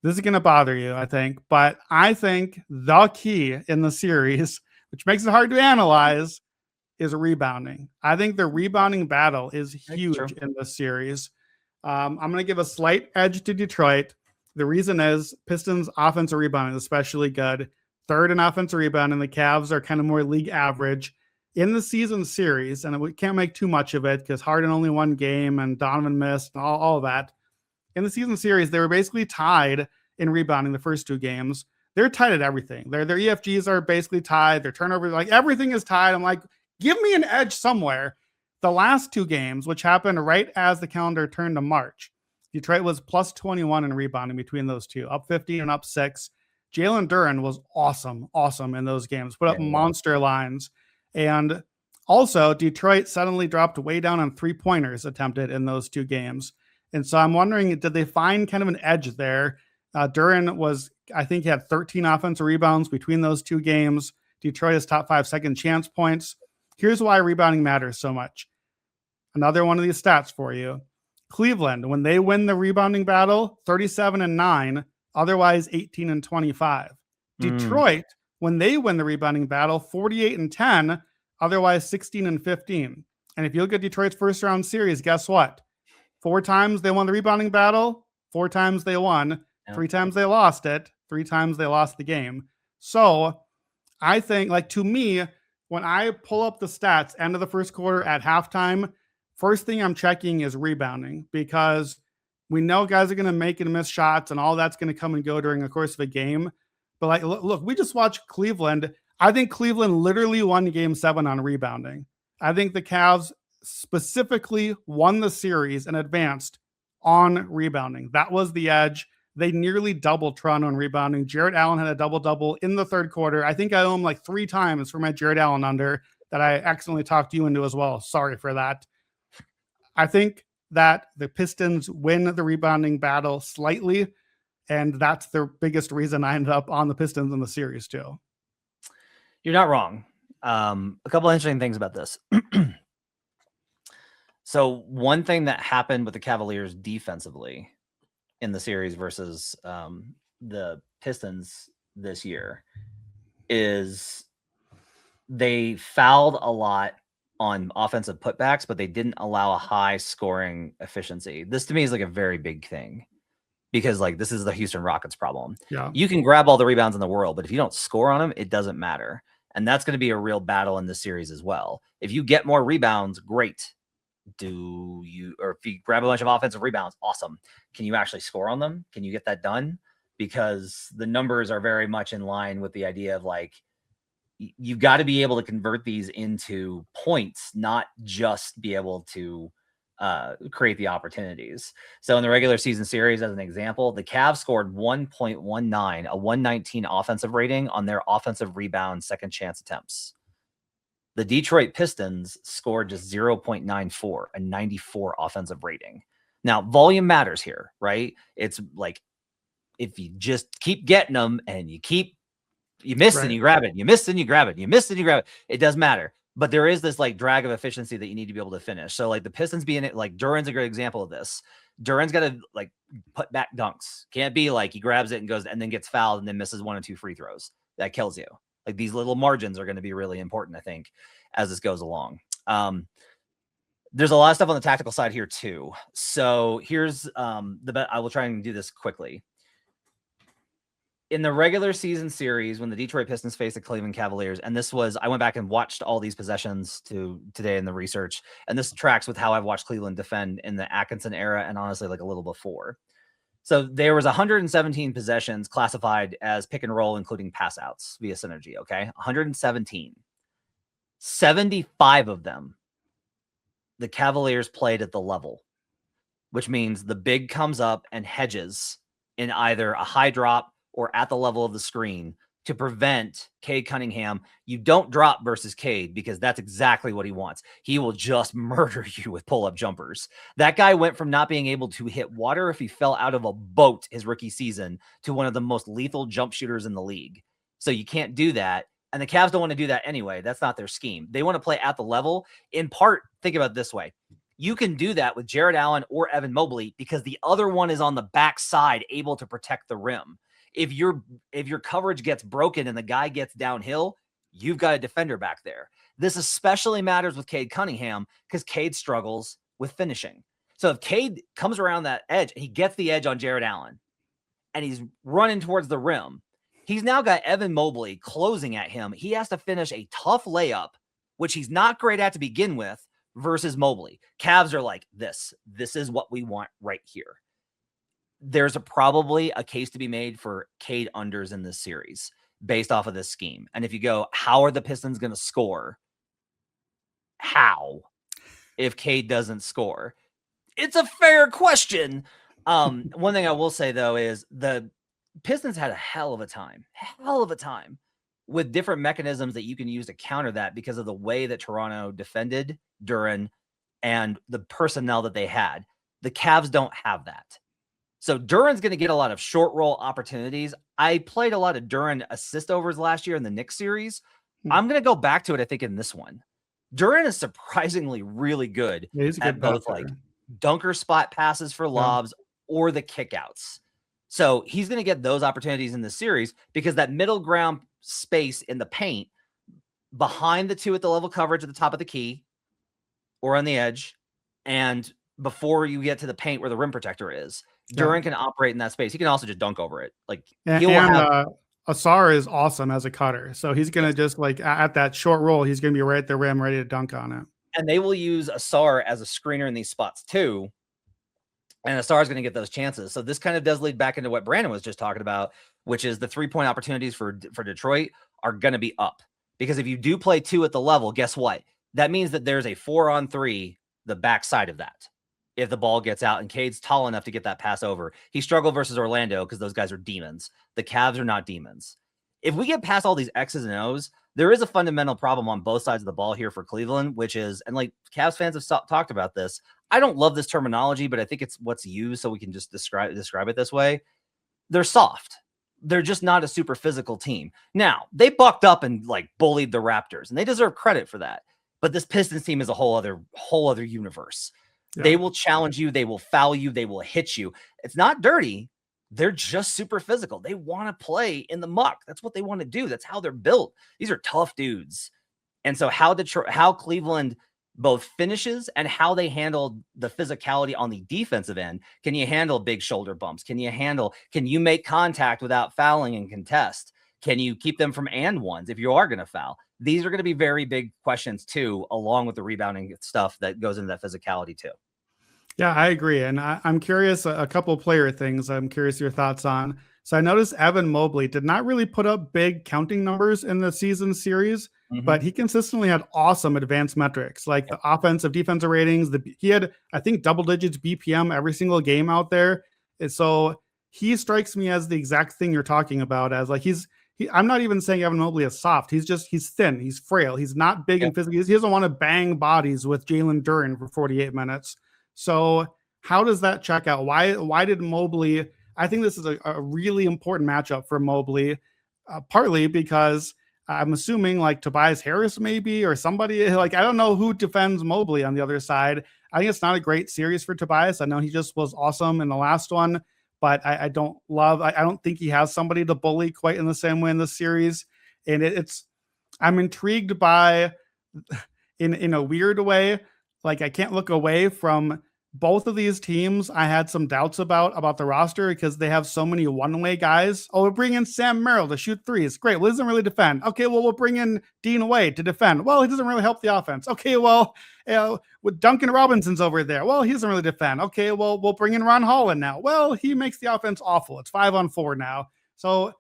This is going to bother you, I think, but I think the key in the series, which makes it hard to analyze, is rebounding. I think the rebounding battle is huge in this series. I'm going to give a slight edge to Detroit. The reason is Pistons offensive rebounding is especially good. 3rd in offensive rebounding. The Cavs are kind of more league average. In the season series, and we can't make too much of it because Harden only 1 game and Donovan missed and all that. In the season series, they were basically tied in rebounding the first 2 games. They're tied at everything. Their EFGs are basically tied. Their turnovers, like, everything is tied. I'm like, give me an edge somewhere. The last two games, which happened right as the calendar turned to March, Detroit was plus 21 in rebounding between those two, up 15 and up 6. Jalen Duren was awesome in those games, put up monster lines. And also, Detroit suddenly dropped way down on 3-pointers attempted in those two games. And so I'm wondering, did they find kind of an edge there? Duren was, I think, he had 13 offensive rebounds between those two games. Detroit is top 5 second chance points. Here's why rebounding matters so much. Another one of these stats for you. Cleveland, when they win the rebounding battle, 37-9, otherwise 18-25. Detroit, when they win the rebounding battle, 48-10, otherwise 16-15. And if you look at Detroit's first round series, guess what? 4 times they won the rebounding battle, 4 times they won, 3 times they lost it, 3 times they lost the game. So I think, like, to me, when I pull up the stats end of the first quarter at halftime, first thing I'm checking is rebounding, because we know guys are going to make and miss shots and all that's going to come and go during the course of a game. But like, look, we just watched Cleveland. I think Cleveland literally won game 7 on rebounding. I think the Cavs specifically won the series and advanced on rebounding. That was the edge. They nearly doubled Toronto on rebounding. Jarrett Allen had a double-double in the third quarter. I think I owe him like 3 times for my Jarrett Allen under that I accidentally talked you into as well. Sorry for that. I think that the Pistons win the rebounding battle slightly, and that's the biggest reason I ended up on the Pistons in the series too. You're not wrong. A couple of interesting things about this. So one thing that happened with the Cavaliers defensively in the series versus the Pistons this year is they fouled a lot on offensive putbacks, but they didn't allow a high scoring efficiency. This to me is like a very big thing, because like this is the Houston Rockets problem. Yeah. You can grab all the rebounds in the world, but if you don't score on them, it doesn't matter. And that's going to be a real battle in this series as well. If you get more rebounds, great. Or if you grab a bunch of offensive rebounds, awesome. Can you actually score on them? Can you get that done? Because the numbers are very much in line with the idea of like, you've got to be able to convert these into points, not just be able to create the opportunities. So in the regular season series, as an example, the Cavs scored 1.19, a 119 offensive rating on their offensive rebound second chance attempts. The Detroit Pistons scored just 0.94, a 94 offensive rating. Now, volume matters here, right? It's like if you just keep getting them and you miss and you grab it, you miss and you grab it, you miss and you grab it, it does matter. But there is this like drag of efficiency that you need to be able to finish. So like the Pistons being it, like Duren's a great example of this. Duren's got to like put back dunks. Can't be like he grabs it and goes and then gets fouled and then misses 1 or 2 free throws. That kills you. Like these little margins are going to be really important, I think, as this goes along. There's a lot of stuff on the tactical side here too. So here's I will try and do this quickly. In the regular season series, when the Detroit Pistons faced the Cleveland Cavaliers, and this was, I went back and watched all these possessions today in the research, and this tracks with how I've watched Cleveland defend in the Atkinson era and honestly like a little before. So there was 117 possessions classified as pick and roll, including pass outs via synergy. Okay. 117, 75 of them, the Cavaliers played at the level, which means the big comes up and hedges in either a high drop or at the level of the screen to prevent Cade Cunningham. You don't drop versus Cade because that's exactly what he wants. He will just murder you with pull-up jumpers. That guy went from not being able to hit water if he fell out of a boat his rookie season to one of the most lethal jump shooters in the league. So you can't do that. And the Cavs don't want to do that anyway. That's not their scheme. They want to play at the level. In part, think about it this way. You can do that with Jarrett Allen or Evan Mobley because the other one is on the backside able to protect the rim. If your coverage gets broken and the guy gets downhill, you've got a defender back there. This especially matters with Cade Cunningham because Cade struggles with finishing. So if Cade comes around that edge, he gets the edge on Jarrett Allen, and he's running towards the rim. He's now got Evan Mobley closing at him. He has to finish a tough layup, which he's not great at to begin with, versus Mobley. Cavs are like, this is what we want right here. There's probably a case to be made for Cade unders in this series based off of this scheme. And if you go, how are the Pistons going to score? How? if Cade doesn't score? It's a fair question. One thing I will say, though, is the Pistons had a hell of a time with different mechanisms that you can use to counter that because of the way that Toronto defended Duren and the personnel that they had. The Cavs don't have that. So Duren's going to get a lot of short roll opportunities. I played a lot of Duren assist overs last year in the Knicks series. I'm going to go back to it, I think, in this one. Duren is surprisingly really good at both like dunker spot passes for lobs or the kickouts. So he's going to get those opportunities in the series because that middle ground space in the paint behind the two at the level coverage at the top of the key or on the edge and before you get to the paint where the rim protector is, Duren can operate in that space. He can also just dunk over it. Like Asar is awesome as a cutter. So he's going to just like at that short roll, he's going to be right at the rim, ready to dunk on it. And they will use Asar as a screener in these spots too. And Asar is going to get those chances. So this kind of does lead back into what Brandon was just talking about, which is the 3-point opportunities for Detroit are going to be up. Because if you do play 2 at the level, guess what? That means that there's a 4-on-3, the backside of that. If the ball gets out and Cade's tall enough to get that pass over. He struggled versus Orlando because those guys are demons. The Cavs are not demons. If we get past all these X's and O's, there is a fundamental problem on both sides of the ball here for Cleveland, which is, and like Cavs fans have talked about this. I don't love this terminology, but I think it's what's used so we can just describe it this way. They're soft. They're just not a super physical team. Now, they bucked up and like bullied the Raptors, and they deserve credit for that. But this Pistons team is a whole other universe. Yeah. They will challenge you. They will foul you. They will hit you. It's not dirty. They're just super physical. They want to play in the muck. That's what they want to do. That's how they're built. These are tough dudes. And so how Cleveland both finishes and how they handle the physicality on the defensive end. Can you handle big shoulder bumps? Can you make contact without fouling and contest? Can you keep them from and ones if you are going to foul? These are going to be very big questions too, along with the rebounding stuff that goes into that physicality too. Yeah, I agree. And I'm curious, a couple player things I'm curious your thoughts on. So I noticed Evan Mobley did not really put up big counting numbers in the season series, but he consistently had awesome advanced metrics, like the offensive, defensive ratings. He had, I think, double digits BPM every single game out there. And so he strikes me as the exact thing you're talking about, as like I'm not even saying Evan Mobley is soft. He's thin. He's frail. He's not big and physical. He doesn't want to bang bodies with Jalen Duren for 48 minutes. So how does that check out? Why did Mobley? I think this is a really important matchup for Mobley, partly because I'm assuming like Tobias Harris maybe or somebody like I don't know who defends Mobley on the other side. I think it's not a great series for Tobias. I know he just was awesome in the last one, but I don't think he has somebody to bully quite in the same way in this series. And I'm intrigued by in a weird way. Like I can't look away from both of these teams. I had some doubts about the roster because they have so many one-way guys. Oh, we'll bring in Sam Merrill to shoot threes. Great. Well, he doesn't really defend. Okay, well, we'll bring in Dean Wade to defend. Well, he doesn't really help the offense. Okay, well, with Duncan Robinson's over there. Well, he doesn't really defend. Okay, well, we'll bring in Ron Holland now. Well, he makes the offense awful. It's 5-on-4 now. So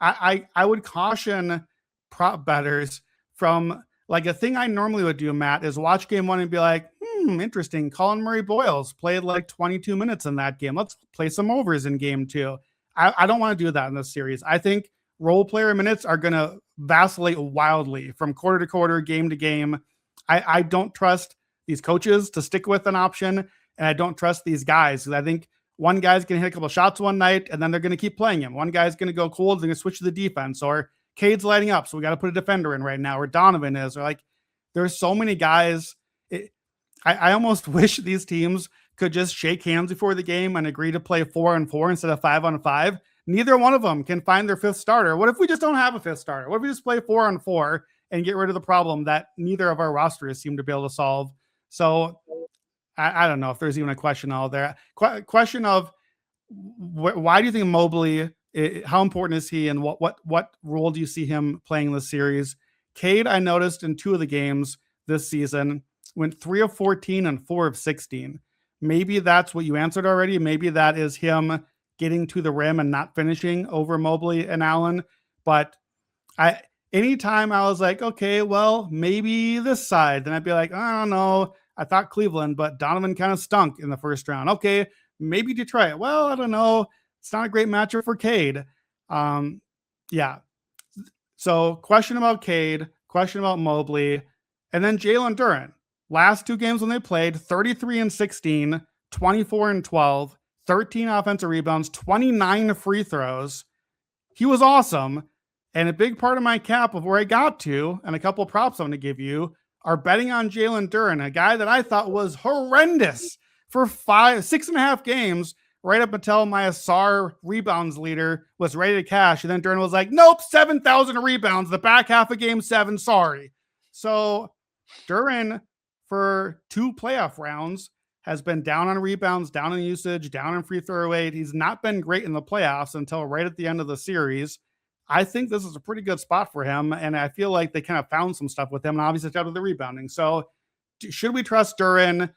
I would caution prop bettors from like a thing I normally would do, Matt, is watch game one and be like, interesting. Colin Murray-Boyles played like 22 minutes in that game. Let's play some overs in game two. I don't want to do that in this series. I think role player minutes are going to vacillate wildly from quarter to quarter, game to game. I don't trust these coaches to stick with an option, and I don't trust these guys. I think one guy's going to hit a couple shots one night, and then they're going to keep playing him. One guy's going to go cold, they're going to switch to the defense, or Cade's lighting up, so we got to put a defender in right now, or Donovan is, or like there's so many guys. I almost wish these teams could just shake hands before the game and agree to play 4-on-4 instead of 5-on-5. Neither one of them can find their fifth starter. What if we just don't have a fifth starter? What if we just play 4-on-4 and get rid of the problem that neither of our rosters seem to be able to solve? So I don't know if there's even a question out there. Question of why do you think Mobley? How important is he, and what role do you see him playing in the series? Cade, I noticed in 2 of the games this season, went 3 of 14 and 4 of 16. Maybe that's what you answered already. Maybe that is him getting to the rim and not finishing over Mobley and Allen. But anytime I was like, okay, well, maybe this side, then I'd be like, I don't know. I thought Cleveland, but Donovan kind of stunk in the first round. Okay, maybe Detroit. Well, I don't know. It's not a great matchup for Cade. Yeah. So question about Cade, question about Mobley, and then Jalen Duren. Last 2 games when they played, 33 and 16, 24 and 12, 13 offensive rebounds, 29 free throws. He was awesome. And a big part of my cap of where I got to, and a couple of props I'm going to give you, are betting on Jalen Duren, a guy that I thought was horrendous for 6.5 games, right up until my Asar rebounds leader was ready to cash. And then Duren was like, nope, 7,000 rebounds, the back half of game 7, sorry. So Duren, for 2 playoff rounds, has been down on rebounds, down in usage, down in free throw rate. He's not been great in the playoffs until right at the end of the series. I think this is a pretty good spot for him, and I feel like they kind of found some stuff with him, and obviously it's out of the rebounding. So should we trust Duren?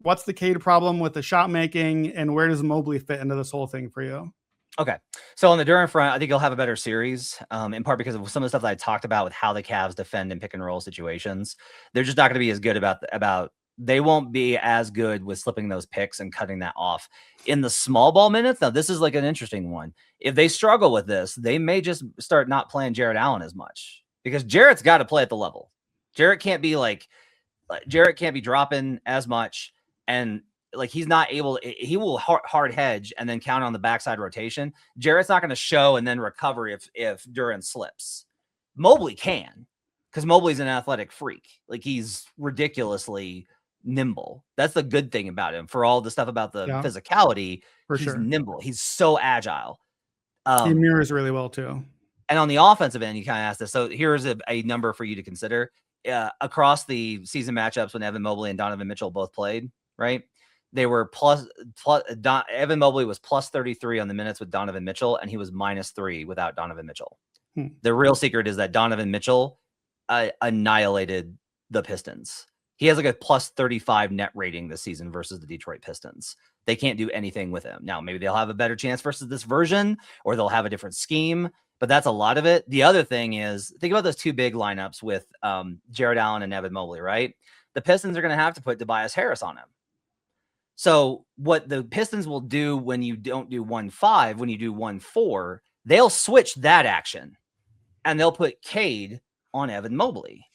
What's the Cade problem with the shot making, and where does Mobley fit into this whole thing for you? Okay. So on the Duren front, I think he'll have a better series, in part because of some of the stuff that I talked about with how the Cavs defend in pick and roll situations. They're just not going to be as good about they won't be as good with slipping those picks and cutting that off in the small ball minutes. Now, this is like an interesting one. If they struggle with this, they may just start not playing Jarrett Allen as much, because Jarrett's got to play at the level. Jarrett can't be dropping as much, and like he's not able. He will hard hedge and then count on the backside rotation. Jarrett's not going to show and then recover if Duren slips. Mobley can, because Mobley's an athletic freak. Like, he's ridiculously nimble. That's the good thing about him. For all the stuff about the physicality, he's nimble. He's so agile. He mirrors really well too. And on the offensive end, you kind of asked this. So here's a number for you to consider. Across the season matchups when Evan Mobley and Donovan Mitchell both played, right? They were Evan Mobley was plus 33 on the minutes with Donovan Mitchell, and he was -3 without Donovan Mitchell. The real secret is that Donovan Mitchell annihilated the Pistons. He has like a plus 35 net rating this season versus the Detroit Pistons. They can't do anything with him. Now, maybe they'll have a better chance versus this version, or they'll have a different scheme, but that's a lot of it. The other thing is, think about those 2 big lineups with Jarrett Allen and Evan Mobley, right? The Pistons are going to have to put Tobias Harris on him. So what the Pistons will do when you don't do 1-5, when you do 1-4, they'll switch that action, and they'll put Cade on Evan Mobley.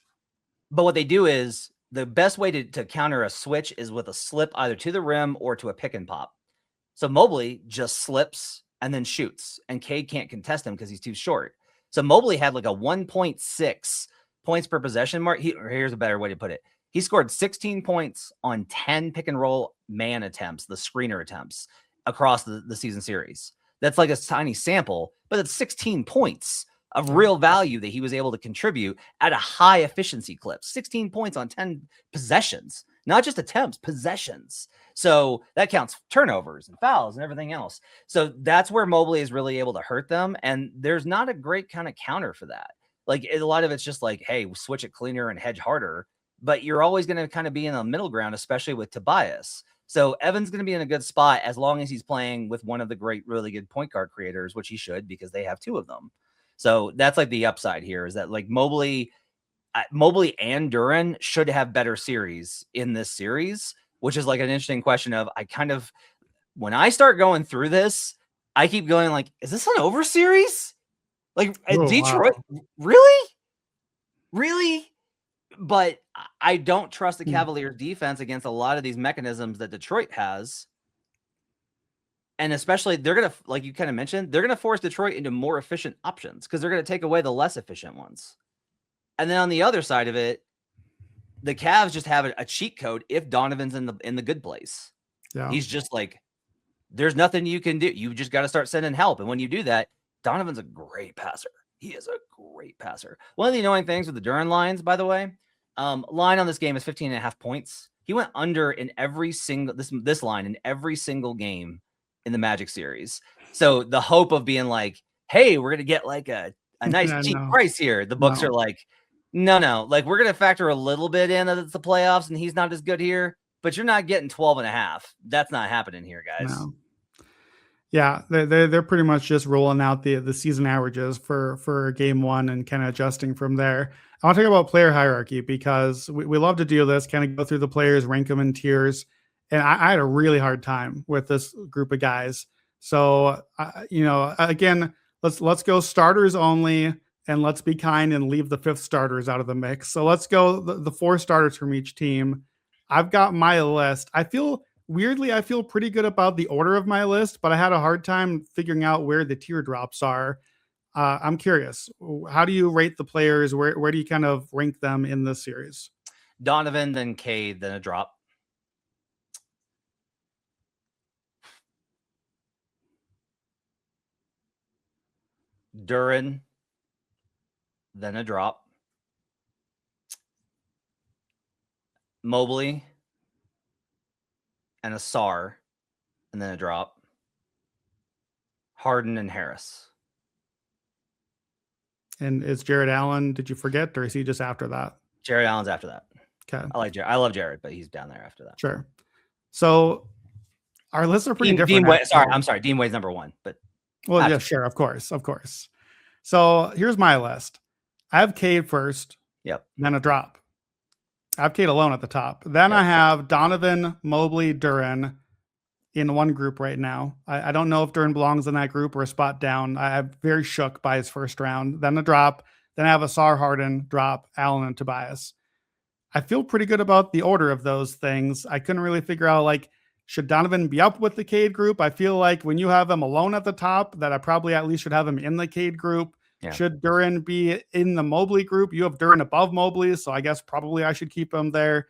But what they do is, the best way to counter a switch is with a slip either to the rim or to a pick and pop. So Mobley just slips and then shoots, and Cade can't contest him because he's too short. So Mobley had like a 1.6 points per possession mark. Here's a better way to put it. He scored 16 points on 10 pick and roll man attempts, the screener attempts, across the season series. That's like a tiny sample, but it's 16 points of real value that he was able to contribute at a high efficiency clip. 16 points on 10 possessions, not just attempts, possessions. So that counts turnovers and fouls and everything else. So that's where Mobley is really able to hurt them. And there's not a great kind of counter for that. Like, a lot of it's just like, hey, switch it cleaner and hedge harder. But you're always going to kind of be in the middle ground, especially with Tobias. So Evan's going to be in a good spot as long as he's playing with one of the great, really good point guard creators, which he should, because they have 2 of them. So that's like the upside here, is that like Mobley and Duren should have better series in this series, which is like an interesting question of, when I start going through this, I keep going like, is this an over series? Like, Detroit, wow. Really? But I don't trust the Cavaliers defense against a lot of these mechanisms that Detroit has. And especially, they're going to, like you kind of mentioned, they're going to force Detroit into more efficient options, because they're going to take away the less efficient ones. And then on the other side of it, the Cavs just have a cheat code if Donovan's in the good place. Yeah. He's just like, there's nothing you can do. You just got to start sending help. And when you do that, Donovan's a great passer. He is a great passer. One of the annoying things with the Duren lines, by the way, line on this game is 15.5 points. He went under in every single, this line in every single game in the Magic series. So the hope of being like, hey, we're going to get like a nice cheap price here. The books are like, no. Like, we're going to factor a little bit in that it's the playoffs and he's not as good here, but you're not getting 12.5. That's not happening here, guys. No. Yeah, they're pretty much just rolling out the season averages for game one and kind of adjusting from there. I want to talk about player hierarchy because we love to do this, kind of go through the players, rank them in tiers, and I had a really hard time with this group of guys. So again, let's go starters only, and let's be kind and leave the fifth starters out of the mix. So let's go the four starters from each team. I've got my list. I feel pretty good about the order of my list, but I had a hard time figuring out where the teardrops are. I'm curious, how do you rate the players? Where do you kind of rank them in this series? Donovan, then Cade, then a drop. Duran, then a drop. Mobley and a Sar, and then a drop. Harden and Harris. And is Jared Allen, did you forget, or is he just after that? Jared Allen's after that. Okay. I like Jared. I love Jared, but he's down there after that. Sure. So our lists are pretty different. I'm sorry. Dean Wade's number one, but well, yeah, sure, of course. So here's my list. I have Cade first. Yep. Then a drop. I have Cade alone at the top. Then I have Donovan, Mobley, Duran in one group right now. I don't know if Duran belongs in that group or a spot down. I'm very shook by his first round. Then a drop. Then I have a Sar, Harden, drop, Allen, and Tobias. I feel pretty good about the order of those things. I couldn't really figure out, like, should Donovan be up with the Cade group? I feel like when you have him alone at the top, that I probably at least should have him in the Cade group. Yeah. Should Duran be in the Mobley group? You have Duran above Mobley, so I guess probably I should keep him there.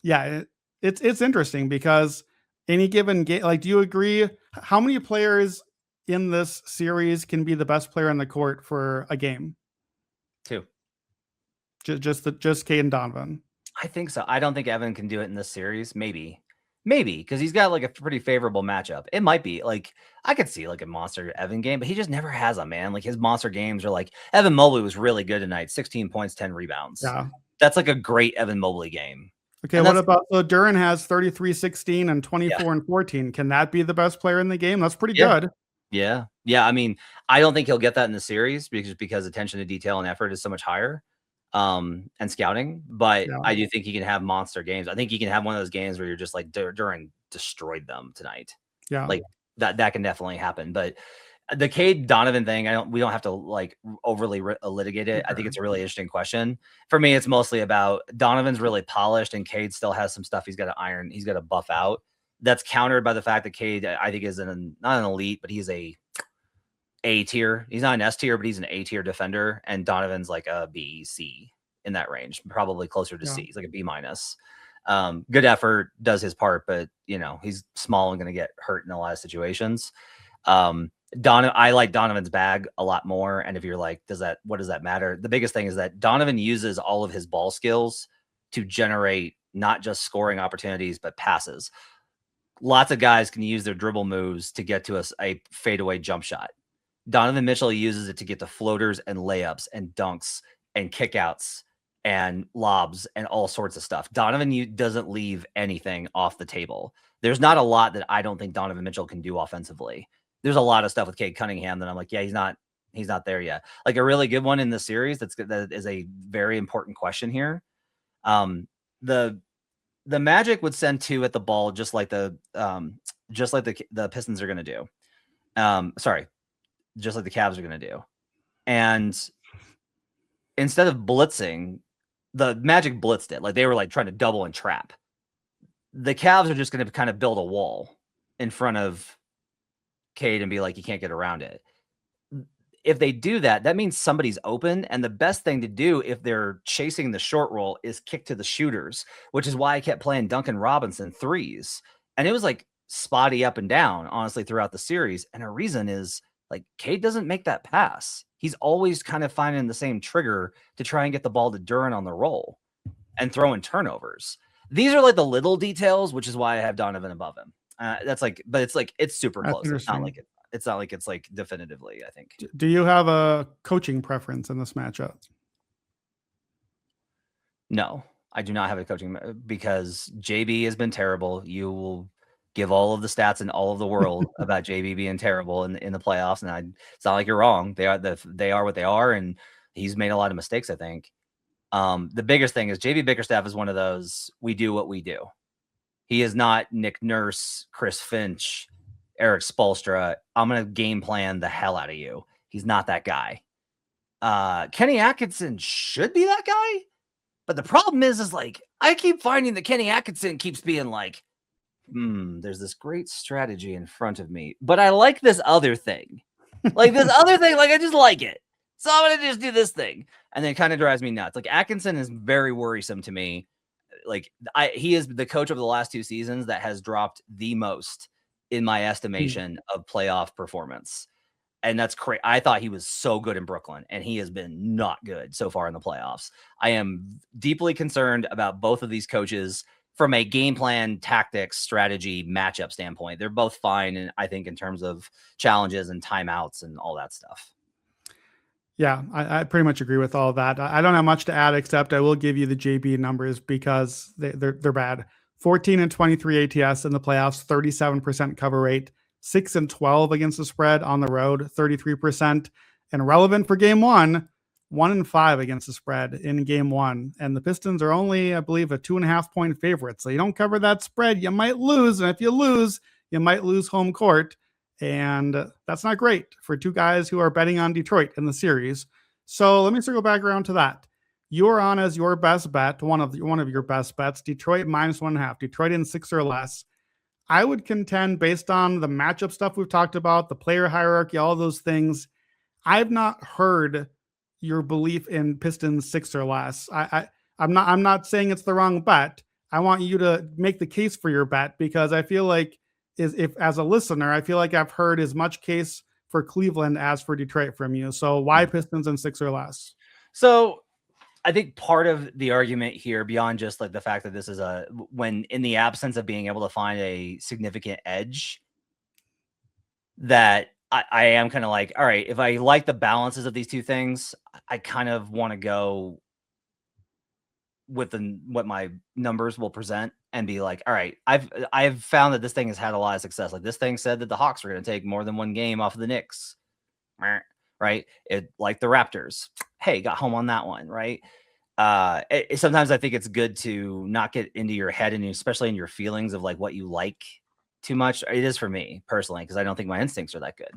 It's interesting because any given game, like, do you agree? How many players in this series can be the best player on the court for a game? Two. Just Cade and Donovan. I think so. I don't think Evan can do it in this series. Maybe because he's got like a pretty favorable matchup. It might be like I could see like a monster Evan game, but he just never has them, man. Like his monster games are like Evan Mobley was really good tonight. 16 points, 10 rebounds. Yeah, that's like a great Evan Mobley game. Okay, what about Duran has 33, 16, and 24 and 14. Can that be the best player in the game? That's pretty good. Yeah. I mean, I don't think he'll get that in the series because attention to detail and effort is so much higher. And scouting, but I do think he can have monster games. I think he can have one of those games where you're just like Duran destroyed them tonight. Yeah, like that can definitely happen. But the Cade Donovan thing, we don't have to like overly litigate it. I think it's a really interesting question. For me, it's mostly about Donovan's really polished, and Cade still has some stuff he's got to iron. He's got to buff out. That's countered by the fact that Cade, I think, is not an elite, but he's a tier. He's not an S tier, but he's an A tier defender. And Donovan's like a B, C in that range, probably closer to C. He's like a B minus. Good effort, does his part, but he's small and going to get hurt in a lot of situations. I like Donovan's bag a lot more. And if you're like, what does that matter? The biggest thing is that Donovan uses all of his ball skills to generate not just scoring opportunities, but passes. Lots of guys can use their dribble moves to get to a fadeaway jump shot. Donovan Mitchell uses it to get to floaters and layups and dunks and kickouts and lobs and all sorts of stuff. Donovan doesn't leave anything off the table. There's not a lot that I don't think Donovan Mitchell can do offensively. There's a lot of stuff with Cade Cunningham that I'm like, yeah, he's not there yet. Like a really good one in the series that is a very important question here. The Magic would send two at the ball just like the Pistons are going to do. Just like the Cavs are going to do. And instead of blitzing, the Magic blitzed it. Like they were like trying to double and trap. The Cavs are just going to kind of build a wall in front of Cade and be like, you can't get around it. If they do that, that means somebody's open. And the best thing to do if they're chasing the short roll is kick to the shooters, which is why I kept playing Duncan Robinson threes. And it was like spotty up and down, honestly, throughout the series. And a reason is like Cade doesn't make that pass. He's always kind of finding the same trigger to try and get the ball to Duran on the roll and throwing turnovers. These are like the little details, which is why I have Donovan above him. It's super close. It's not like it's like definitively, I think. Do you have a coaching preference in this matchup? No, I do not have a coaching because JB has been terrible. give all of the stats in all of the world about JB being terrible in the playoffs, and it's not like you're wrong. They are what they are, and he's made a lot of mistakes, I think. The biggest thing is JB Bickerstaff is one of those, we do what we do. He is not Nick Nurse, Chris Finch, Eric Spoelstra. I'm going to game plan the hell out of you. He's not that guy. Kenny Atkinson should be that guy. But the problem is like, I keep finding that Kenny Atkinson keeps being like, there's this great strategy in front of me, but I like this other thing. Like this other thing, like I just like it. So I'm going to just do this thing. And then it kind of drives me nuts. Like Atkinson is very worrisome to me. Like he is the coach of the last 2 seasons that has dropped the most in my estimation of playoff performance. And that's crazy. I thought he was so good in Brooklyn, and he has been not good so far in the playoffs. I am deeply concerned about both of these coaches from a game plan, tactics, strategy, matchup standpoint. They're both fine, and I think in terms of challenges and timeouts and all that stuff. Yeah, I pretty much agree with all of that. I don't have much to add, except I will give you the JB numbers because they're bad. 14 and 23 ATS in the playoffs, 37% cover rate, 6 and 12 against the spread on the road, 33%. And relevant for game 1, 1 and 5 against the spread in game 1. And the Pistons are only, I believe, a 2.5 point favorite. So you don't cover that spread, you might lose. And if you lose, you might lose home court. And that's not great for 2 guys who are betting on Detroit in the series. So let me circle back around to that. You're on as your best bet, one of your best bets, Detroit -1.5, Detroit in 6 or less. I would contend, based on the matchup stuff we've talked about, the player hierarchy, all those things, I've not heard your belief in Pistons 6 or less. I'm not saying it's the wrong bet. I want you to make the case for your bet, because I feel like if as a listener, I feel like I've heard as much case for Cleveland as for Detroit from you. So why Pistons in 6 or less? So I think part of the argument here, beyond just like the fact that this is when in the absence of being able to find a significant edge, that I am kind of like, all right, if I like the balances of these 2 things, I kind of want to go with what my numbers will present and be like, all right, I've found that this thing has had a lot of success. Like this thing said that the Hawks were going to take more than 1 game off of the Knicks, right? It like the Raptors. Hey, got home on that one, right? Sometimes I think it's good to not get into your head, and especially in your feelings of like what you like too much. It is for me personally, because I don't think my instincts are that good.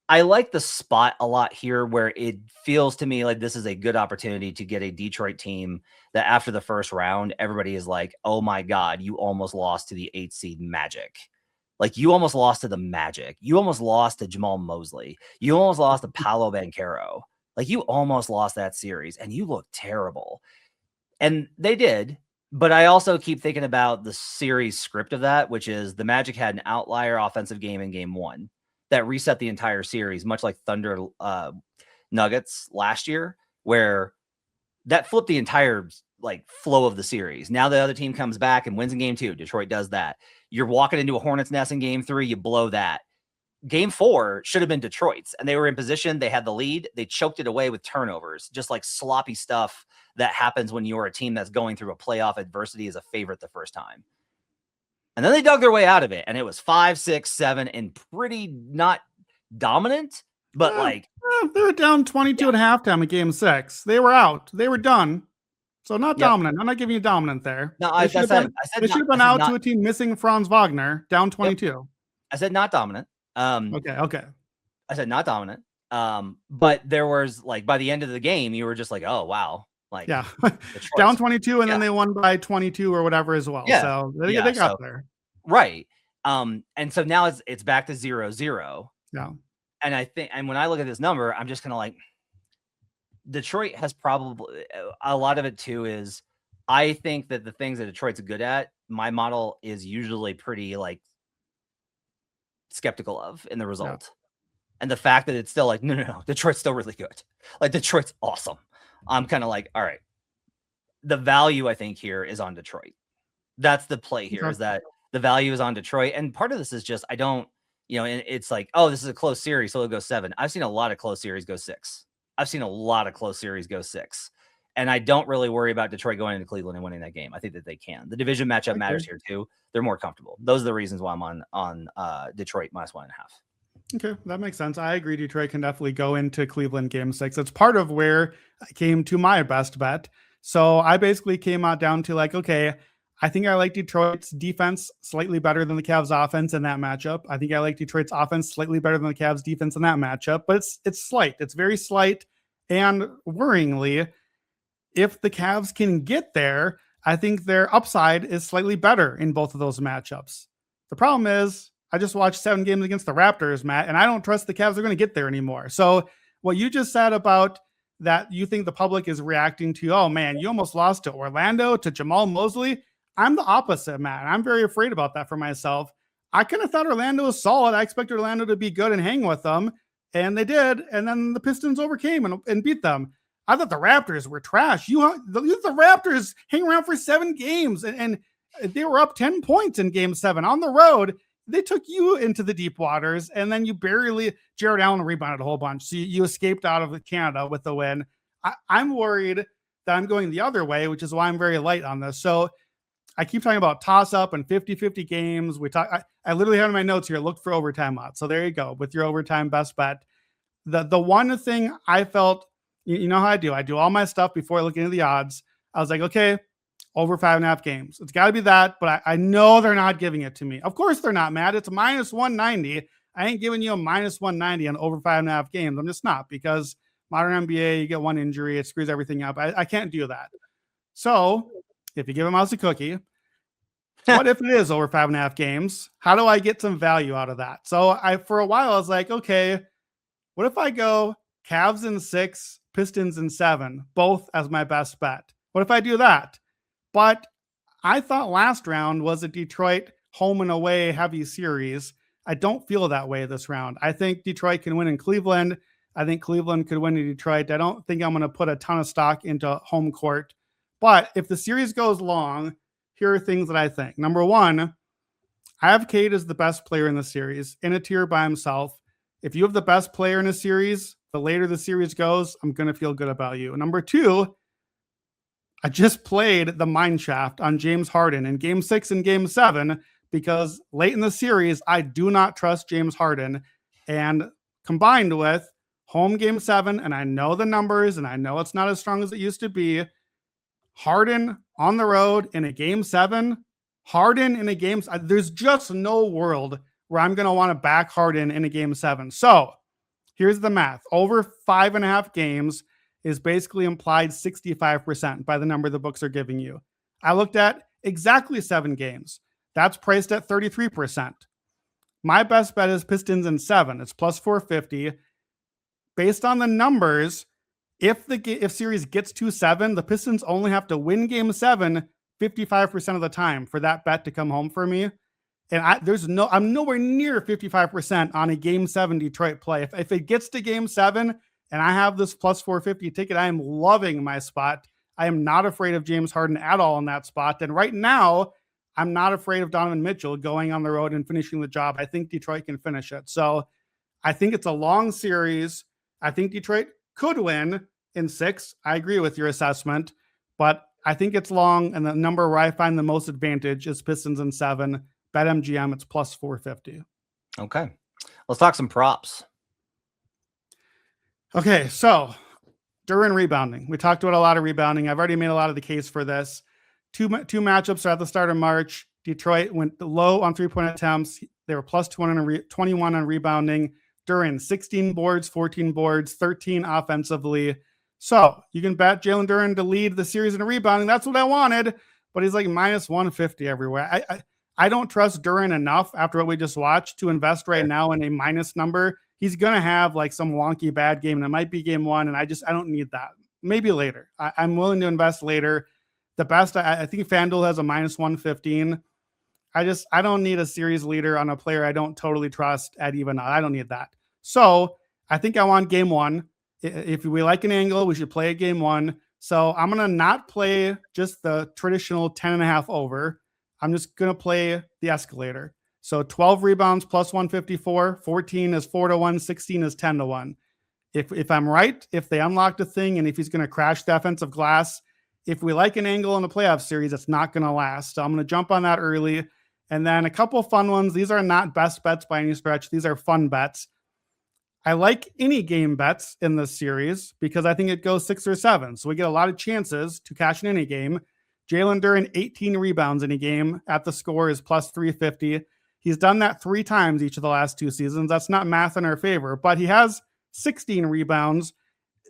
I like the spot a lot here, where it feels to me like this is a good opportunity to get a Detroit team that after the first round, everybody is like, oh my God, you almost lost to the 8 seed Magic. Like you almost lost to the Magic. You almost lost to Jamal Mosley. You almost lost to Paolo Banchero. Like you almost lost that series, and you look terrible. And they did. But I also keep thinking about the series script of that, which is the Magic had an outlier offensive game in game 1 that reset the entire series, much like Thunder Nuggets last year, where that flipped the entire like flow of the series. Now the other team comes back and wins in game 2. Detroit does that. You're walking into a Hornets nest in game 3, you blow that. Game 4 should have been Detroit's, and they were in position. They had the lead. They choked it away with turnovers, just like sloppy stuff that happens when you're a team that's going through a playoff adversity as a favorite the first time. And then they dug their way out of it, and it was 5, 6, 7, and pretty not dominant, but they were down 22 at halftime in game 6. They were out. They were done. So not dominant. I'm not giving you dominant there. No, I should have been out to a team missing Franz Wagner, down 22. Yep. I said not dominant. Okay. I said not dominant. But there was like by the end of the game, you were just like, oh wow. Like down 22, and then they won by 22 or whatever as well. Yeah. So they got there. Right. And so now it's back to 0-0. Yeah. And when I look at this number, I'm just kind of like, Detroit has probably a lot of it too is I think that the things that Detroit's good at, my model is usually pretty like skeptical of in the result. Yeah. And the fact that it's still like, no, Detroit's still really good. Like Detroit's awesome. I'm kind of like, all right, the value I think here is on Detroit. That's the play here, is that the value is on Detroit. And part of this is just, I don't, and it's like, oh, this is a close series, so it'll go 7. I've seen a lot of close series go 6. I've seen a lot of close series go 6. And I don't really worry about Detroit going into Cleveland and winning that game. I think that they can. The division matchup matters here too. They're more comfortable. Those are the reasons why I'm on Detroit -1.5. Okay, that makes sense. I agree. Detroit can definitely go into Cleveland game 6. It's part of where I came to my best bet. So I basically came out down to like, okay, I think I like Detroit's defense slightly better than the Cavs offense in that matchup. I think I like Detroit's offense slightly better than the Cavs defense in that matchup, but it's slight. It's very slight. And worryingly, if the Cavs can get there, I think their upside is slightly better in both of those matchups. The problem is I just watched 7 games against the Raptors, Matt, and I don't trust the Cavs are going to get there anymore. So what you just said about that you think the public is reacting to, oh man, you almost lost to Orlando, to Jamal Mosley. I'm the opposite, Matt. I'm very afraid about that for myself. I kind of thought Orlando was solid. I expected Orlando to be good and hang with them, and they did. And then the Pistons overcame and beat them. I thought the Raptors were trash. The Raptors hang around for 7 games, and they were up 10 points in game 7 on the road. They took you into the deep waters, and then you Jared Allen rebounded a whole bunch. So you escaped out of Canada with the win. I'm worried that I'm going the other way, which is why I'm very light on this. So I keep talking about toss-up and 50-50 games. I literally have in my notes here, look for overtime odds. So there you go, with your overtime best bet. The one thing I felt, you know how I do all my stuff before I look into the odds. I was like, okay, over 5.5 games. It's got to be that, but I know they're not giving it to me. Of course they're not, Matt. It's -190. I ain't giving you a -190 on over 5.5 games. I'm just not, because modern NBA, you get one injury, it screws everything up. I can't do that. So if you give a mouse a cookie, what if it is over 5.5 games? How do I get some value out of that? So for a while, I was like, okay, what if I go Cavs in 6, Pistons in 7, both as my best bet? What if I do that? But I thought last round was a Detroit home and away heavy series. I don't feel that way this round. I think Detroit can win in Cleveland. I think Cleveland could win in Detroit. I don't think I'm going to put a ton of stock into home court. But if the series goes long, here are things that I think. Number one, I have Cade as the best player in the series, in a tier by himself. If you have the best player in a series, the later the series goes, I'm going to feel good about you. Number two, I just played the mine shaft on James Harden in game 6 and game 7 because late in the series, I do not trust James Harden. And combined with home game 7, and I know the numbers and I know it's not as strong as it used to be, Harden on the road in a game 7, Harden in a game, there's just no world where I'm going to want to back Harden in a game 7. So here's the math. Over 5.5 games is basically implied 65% by the number the books are giving you. I looked at exactly 7 games. That's priced at 33%. My best bet is Pistons in 7. It's plus 450. Based on the numbers, if series gets to 7, the Pistons only have to win game 7 55% of the time for that bet to come home for me. And I'm nowhere near 55% on a game 7 Detroit play. If it gets to game 7, and I have this plus 450 ticket, I am loving my spot. I am not afraid of James Harden at all in that spot. And right now, I'm not afraid of Donovan Mitchell going on the road and finishing the job. I think Detroit can finish it. So I think it's a long series. I think Detroit could win in 6. I agree with your assessment, but I think it's long. And the number where I find the most advantage is Pistons in 7. BetMGM, it's plus 450. Okay. Let's talk some props. Okay, so Duren rebounding. We talked about a lot of rebounding. I've already made a lot of the case for this. Two matchups are at the start of March. Detroit went low on 3-point attempts. They were plus 21 on rebounding. Duren, 16 boards, 14 boards, 13 offensively. So you can bet Jalen Duren to lead the series in rebounding. That's what I wanted, but he's like minus 150 everywhere. I don't trust Duren enough after what we just watched to invest right now in a minus number. He's going to have like some wonky bad game, and it might be game 1, and I don't need that. Maybe later. I'm willing to invest later. The best, I think FanDuel has a minus 115. I don't need a series leader on a player I don't totally trust at even. I don't need that. So I think I want game 1. If we like an angle, we should play a game 1. So I'm going to not play just the traditional 10.5 over. I'm just going to play the escalator. So 12 rebounds plus 154, 14 is 4-1, 16 is 10-1. If I'm right, if they unlocked a thing, and if he's going to crash the offensive glass, if we like an angle in the playoff series, it's not going to last. So I'm going to jump on that early. And then a couple fun ones. These are not best bets by any stretch. These are fun bets. I like any game bets in this series because I think it goes 6 or 7. So we get a lot of chances to cash in any game. Jalen Duren, 18 rebounds in a game at the score is plus 350. He's done that 3 times each of the last 2 seasons. That's not math in our favor, but he has 16 rebounds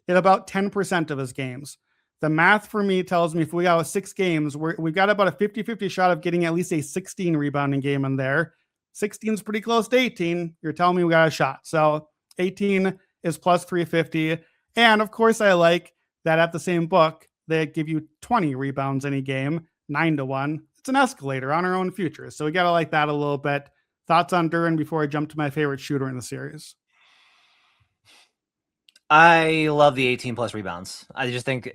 in about 10% of his games. The math for me tells me if we got 6 games, we've got about a 50-50 shot of getting at least a 16 rebounding game in there. 16 is pretty close to 18. You're telling me we got a shot. So 18 is plus 350. And of course, I like that at the same book, they give you 20 rebounds any game, 9-1. It's an escalator on our own future. So we got to like that a little bit. Thoughts on Duren before I jump to my favorite shooter in the series? I love the 18 plus rebounds. I just think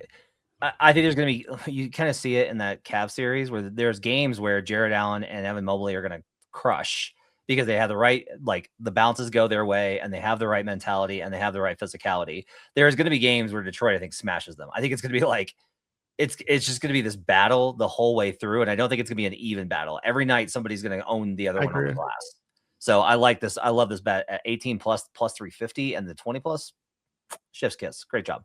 there's going to be, you kind of see it in that Cavs series where there's games where Jared Allen and Evan Mobley are going to crush because they have the right, like the bounces go their way and they have the right mentality and they have the right physicality. There's going to be games where Detroit, I think, smashes them. I think it's going to be like, it's just going to be this battle the whole way through. And I don't think it's going to be an even battle. Every night, somebody's going to own the other one on the glass. So I like this. I love this bet at 18 plus 350 and the 20 plus. Chef's kiss. Great job.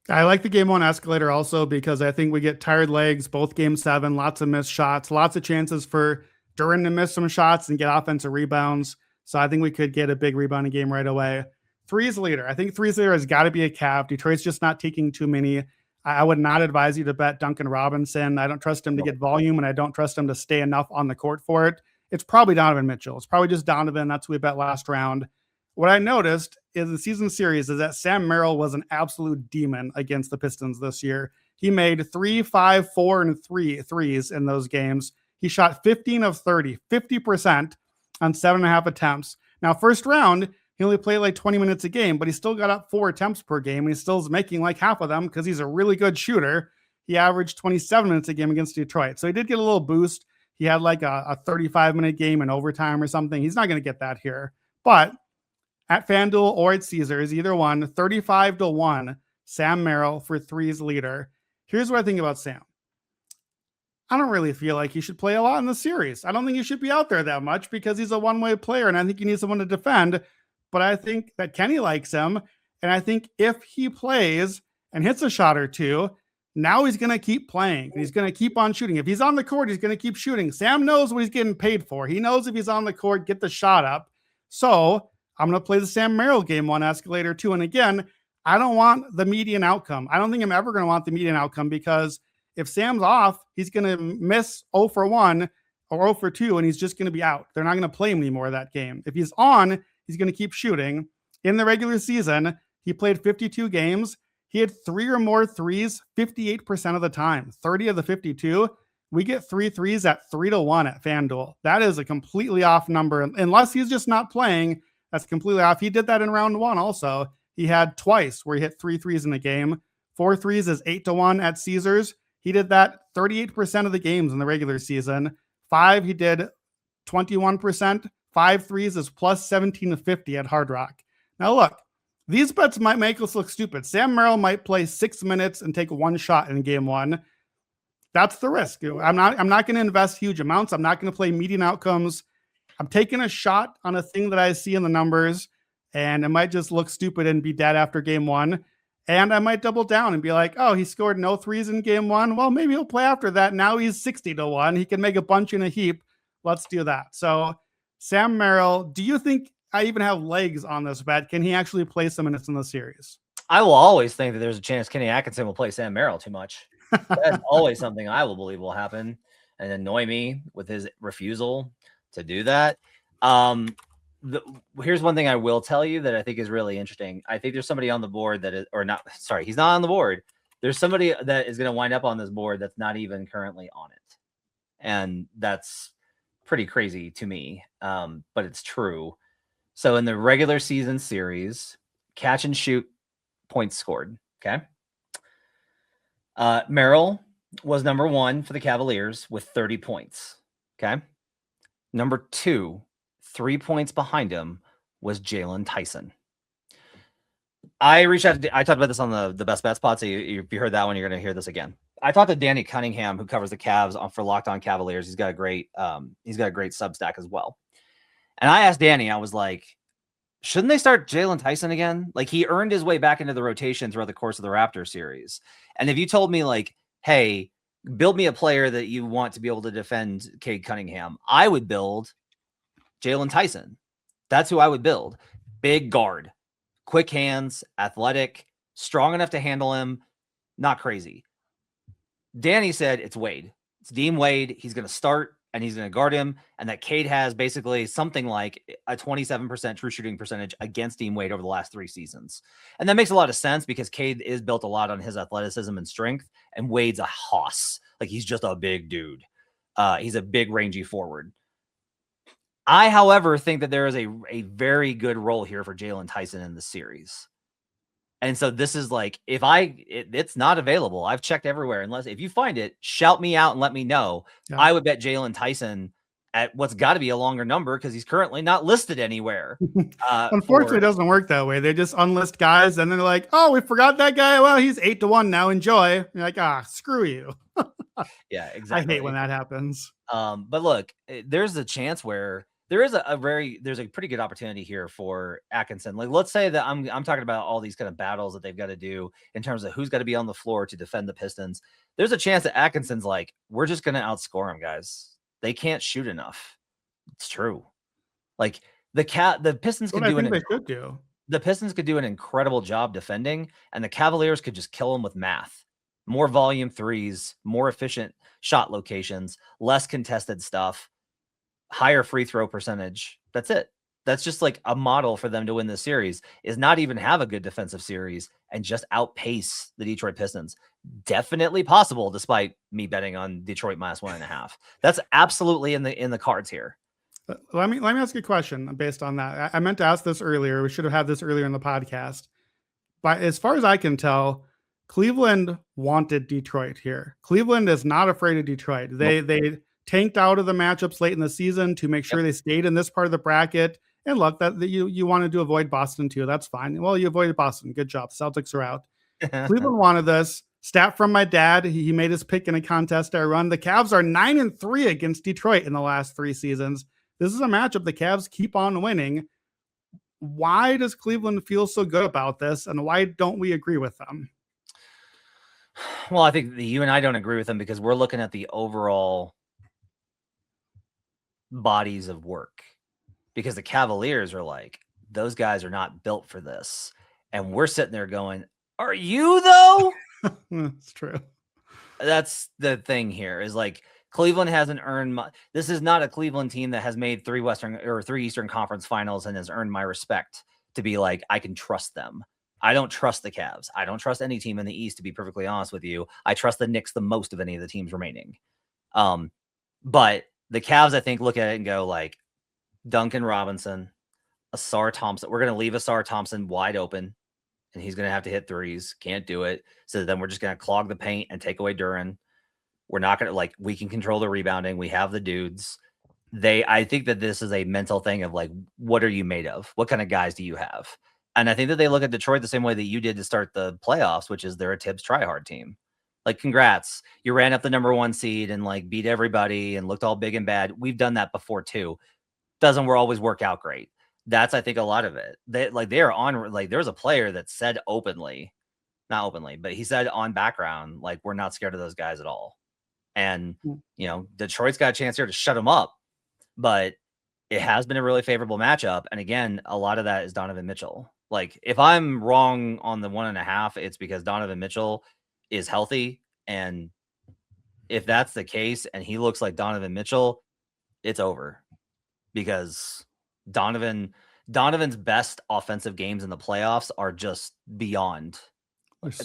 I like the game 1 escalator also because I think we get tired legs, both game 7, lots of missed shots, lots of chances for Duren to miss some shots and get offensive rebounds. So I think we could get a big rebounding game right away. Threes leader. I think threes leader has got to be a Cav. Detroit's just not taking too many. I would not advise you to bet Duncan Robinson. I don't trust him to get volume, and I don't trust him to stay enough on the court for it. It's probably Donovan Mitchell. It's probably just Donovan. That's who we bet last round. What I noticed in the season series is that Sam Merrill was an absolute demon against the Pistons this year. He made 3, 5, 4, and 3 threes in those games. He shot 15 of 30, 50% on 7.5 attempts. Now, first round, he only played like 20 minutes a game, but he still got up 4 attempts per game. And he still is making like half of them because he's a really good shooter. He averaged 27 minutes a game against Detroit. So he did get a little boost. He had like a 35-minute game in overtime or something. He's not going to get that here. But at FanDuel or at Caesars, either one, 35-1, Sam Merrill for threes leader. Here's what I think about Sam. I don't really feel like he should play a lot in the series. I don't think he should be out there that much because he's a one-way player, and I think you need someone to defend. But I think that Kenny likes him, and I think if he plays and hits a shot or 2, now he's going to keep playing. He's going to keep on shooting. If he's on the court, he's going to keep shooting. Sam knows what he's getting paid for. He knows if he's on the court, get the shot up. So I'm going to play the Sam Merrill game 1 escalator 2. And again, I don't want the median outcome. I don't think I'm ever going to want the median outcome because if Sam's off, he's going to miss 0 for 1 or 0 for 2, and he's just going to be out. They're not going to play him anymore that game. If he's on, he's going to keep shooting. In the regular season, he played 52 games. He had 3 or more threes 58% of the time. 30 of the 52. We get 3 threes at 3-1 at FanDuel. That is a completely off number. Unless he's just not playing, that's completely off. He did that in round 1 also. He had twice where he hit 3 threes in the game. 4 threes is 8-1 at Caesars. He did that 38% of the games in the regular season. 5, he did 21%. 5 threes is plus 17-50 at Hard Rock. Now look, these bets might make us look stupid. Sam Merrill might play 6 minutes and take 1 shot in game 1. That's the risk. I'm not going to invest huge amounts. I'm not going to play median outcomes. I'm taking a shot on a thing that I see in the numbers, and it might just look stupid and be dead after game 1. And I might double down and be like, oh, he scored no threes in game 1. Well, maybe he'll play after that. Now he's 60-1. He can make a bunch in a heap. Let's do that. So Sam Merrill, do you think I even have legs on this bet? Can he actually play some minutes in the series? I will always think that there's a chance Kenny Atkinson will play Sam Merrill too much. That's always something I will believe will happen and annoy me with his refusal to do that. Here's one thing I will tell you that I think is really interesting. I think there's somebody on the board that is, or not, sorry, he's not on the board. There's somebody that is going to wind up on this board that's not even currently on it. And that's pretty crazy to me, but it's true. So in the regular season series, catch and shoot points scored, okay? Merrill was number 1 for the Cavaliers with 30 points, okay? Number 2, 3 points behind him, was Jalen Tyson. I reached out to, I talked about this on the best bets pod. So if you heard that one, you're going to hear this again. I talked to Danny Cunningham, who covers the Cavs for Locked On Cavaliers. He's got a great Substack as well. And I asked Danny, I was like, shouldn't they start Jalen Tyson again? Like, he earned his way back into the rotation throughout the course of the Raptors series. And if you told me like, hey, build me a player that you want to be able to defend Cade Cunningham, I would build Jalen Tyson. That's who I would build. Big guard, quick hands, athletic, strong enough to handle him, not crazy. Danny said it's Wade. It's Dean Wade. He's going to start and he's going to guard him. And that Cade has basically something like a 27% true shooting percentage against Dean Wade over the last 3 seasons. And that makes a lot of sense because Cade is built a lot on his athleticism and strength. And Wade's a hoss. Like, he's just a big dude. He's a big, rangy forward. I, however, think that there is a very good role here for Jalen Tyson in the series. And so this is like, if it's not available, I've checked everywhere. Unless if you find it, shout me out and let me know. Yeah. I would bet Jalen Tyson at what's got to be a longer number because he's currently not listed anywhere. Unfortunately, it doesn't work that way. They just unlist guys and they're like, oh, we forgot that guy. Well, he's 8-1 now. Enjoy. You're like, screw you. Yeah, exactly. I hate when that happens. But look, there's a chance where there's a pretty good opportunity here for Atkinson. Like, let's say that I'm talking about all these kind of battles that they've got to do in terms of who's got to be on the floor to defend the Pistons. There's a chance that Atkinson's like, we're just going to outscore them, guys. They can't shoot enough. It's true. Like, the Pistons could do the Pistons could do an incredible job defending, and the Cavaliers could just kill them with math. More volume threes, more efficient shot locations, less contested stuff, higher free throw percentage. That's it. That's just like a model for them to win this series, is not even have a good defensive series and just outpace the Detroit Pistons. Definitely possible, despite me betting on Detroit -1.5. That's absolutely in the cards here. Let me ask you a question based on that. I meant to ask this earlier. We should have had this earlier in the podcast. But as far as I can tell, Cleveland wanted Detroit here. Cleveland is not afraid of Detroit. They tanked out of the matchups late in the season to make sure they stayed in this part of the bracket. And look, that you wanted to avoid Boston too. That's fine. Well, you avoided Boston. Good job. Celtics are out. Cleveland wanted this. Stat from my dad. He made his pick in a contest I run. The Cavs are 9-3 against Detroit in the last 3 seasons. This is a matchup the Cavs keep on winning. Why does Cleveland feel so good about this? And why don't we agree with them? Well, I think you and I don't agree with them because we're looking at the overall bodies of work, because the Cavaliers are like, those guys are not built for this. And we're sitting there going, are you though? That's true. That's the thing here, is like, Cleveland hasn't earned this is not a Cleveland team that has made 3 Eastern Conference Finals and has earned my respect to be like, I can trust them. I don't trust the Cavs. I don't trust any team in the East, to be perfectly honest with you. I trust the Knicks the most of any of the teams remaining. But the Cavs, I think, look at it and go like, Duncan Robinson, Asar Thompson. We're going to leave Asar Thompson wide open, and he's going to have to hit threes. Can't do it. So then we're just going to clog the paint and take away Duren. We're not going to, we can control the rebounding. We have the dudes. I think that this is a mental thing of like, what are you made of? What kind of guys do you have? And I think that they look at Detroit the same way that you did to start the playoffs, which is they're a Tibbs try-hard team. Like, congrats. You ran up the #1 seed and like beat everybody and looked all big and bad. We've done that before too. Doesn't always work out great. That's, I think, a lot of it. They're on, like, there's a player that said openly, not openly, but he said on background, like, we're not scared of those guys at all. And, Detroit's got a chance here to shut them up, but it has been a really favorable matchup. And again, a lot of that is Donovan Mitchell. Like, if I'm wrong on the 1.5, it's because Donovan Mitchell is healthy. And if that's the case and he looks like Donovan Mitchell, it's over, because Donovan's best offensive games in the playoffs are just beyond.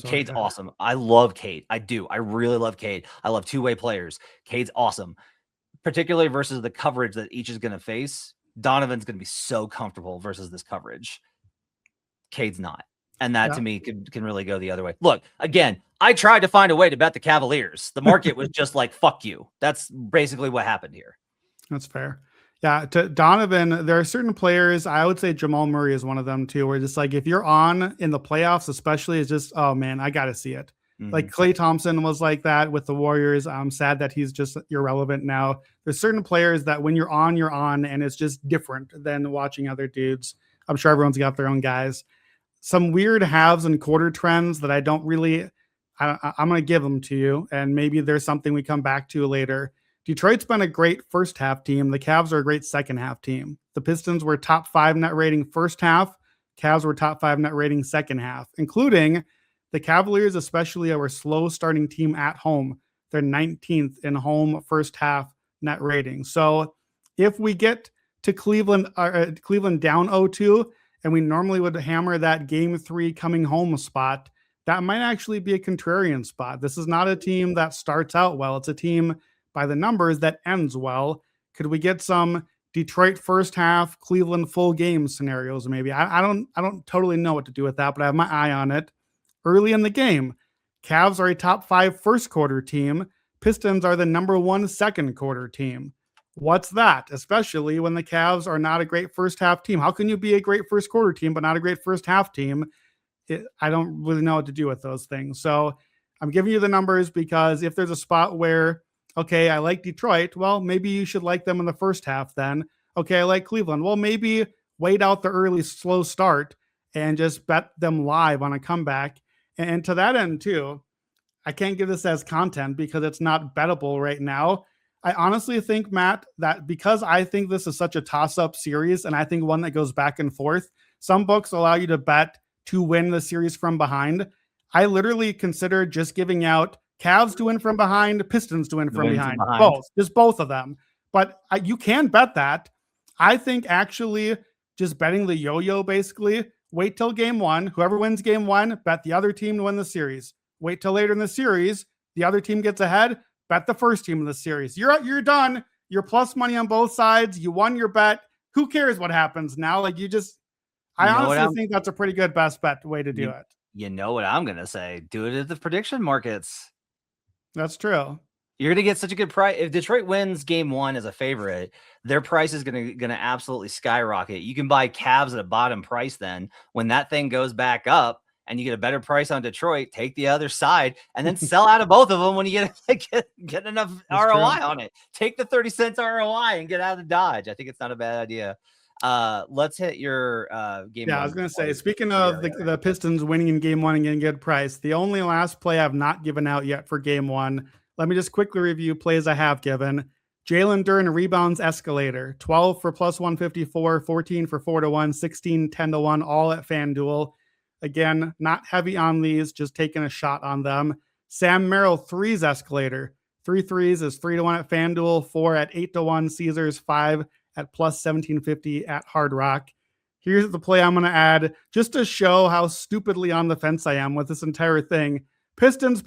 Cade's awesome. I love Cade. I do. I really love Cade. I love two-way players. Cade's awesome, particularly versus the coverage that each is going to face. Donovan's going to be so comfortable versus this coverage. Cade's not. And that to me can really go the other way. Look, again, I tried to find a way to bet the Cavaliers. The market was just like, fuck you. That's basically what happened here. That's fair. Yeah, to Donovan, there are certain players, I would say Jamal Murray is one of them too, where just like if you're on in the playoffs, especially, it's just, oh man, I got to see it. Like Klay Thompson was like that with the Warriors. I'm sad that he's just irrelevant now. There's certain players that when you're on, and it's just different than watching other dudes. I'm sure everyone's got their own guys. Some weird halves and quarter trends that I don't really, I'm going to give them to you. And maybe there's something we come back to later. Detroit's been a great first half team. The Cavs are a great second half team. The Pistons were top 5 net rating first half. Cavs were top 5 net rating second half, including the Cavaliers, especially are a slow starting team at home. They're 19th in home first half net rating. So if we get to Cleveland down 0-2, and we normally would hammer that game 3 coming home spot, that might actually be a contrarian spot. This is not a team that starts out well. It's a team by the numbers that ends well. Could we get some Detroit first half, Cleveland full game scenarios? Maybe. I don't totally know what to do with that, but I have my eye on it. Early in the game, Cavs are a top 5 first quarter team. Pistons are the number 1 second quarter team. What's that? Especially when the Cavs are not a great first half team. How can you be a great first quarter team, but not a great first half team? I don't really know what to do with those things. So I'm giving you the numbers because if there's a spot where, okay, I like Detroit, well, maybe you should like them in the first half then. Okay, I like Cleveland. Well, maybe wait out the early slow start and just bet them live on a comeback. And to that end too, I can't give this as content because it's not bettable right now. I honestly think, Matt, that because I think this is such a toss-up series and I think one that goes back and forth, some books allow you to bet to win the series from behind. I literally considered just giving out Cavs to win from behind, Pistons to win from behind. Both, just both of them. But you can bet that. I think actually just betting the yo-yo basically, wait till game 1. Whoever wins game 1, bet the other team to win the series. Wait till later in the series, the other team gets ahead, bet the first team in the series. You're done. You're plus money on both sides. You won your bet. Who cares what happens now? Like I honestly think that's a pretty good best bet way to do it. You know what I'm going to say? Do it at the prediction markets. That's true. You're going to get such a good price. If Detroit wins game 1 as a favorite, their price is going to absolutely skyrocket. You can buy Cavs at a bottom price then. When that thing goes back up and you get a better price on Detroit, take the other side and then sell out of both of them when you get enough That's ROI true. On it. Take the 30 cents ROI and get out of the Dodge. I think it's not a bad idea. Let's hit your game. Yeah, I was going to say, speaking of the Pistons winning in game 1 and getting a good price, the only last play I've not given out yet for game 1, let me just quickly review plays I have given. Jalen Duren rebounds escalator, 12 for plus 154, 14 for 4-1, 16, 10-1, all at FanDuel. Again, not heavy on these, just taking a shot on them. Sam Merrill threes escalator, 3 threes is 3-1 at FanDuel, 4 at 8-1, Caesars, 5 at plus 1750 at Hard Rock. Here's the play I'm going to add just to show how stupidly on the fence I am with this entire thing. Pistons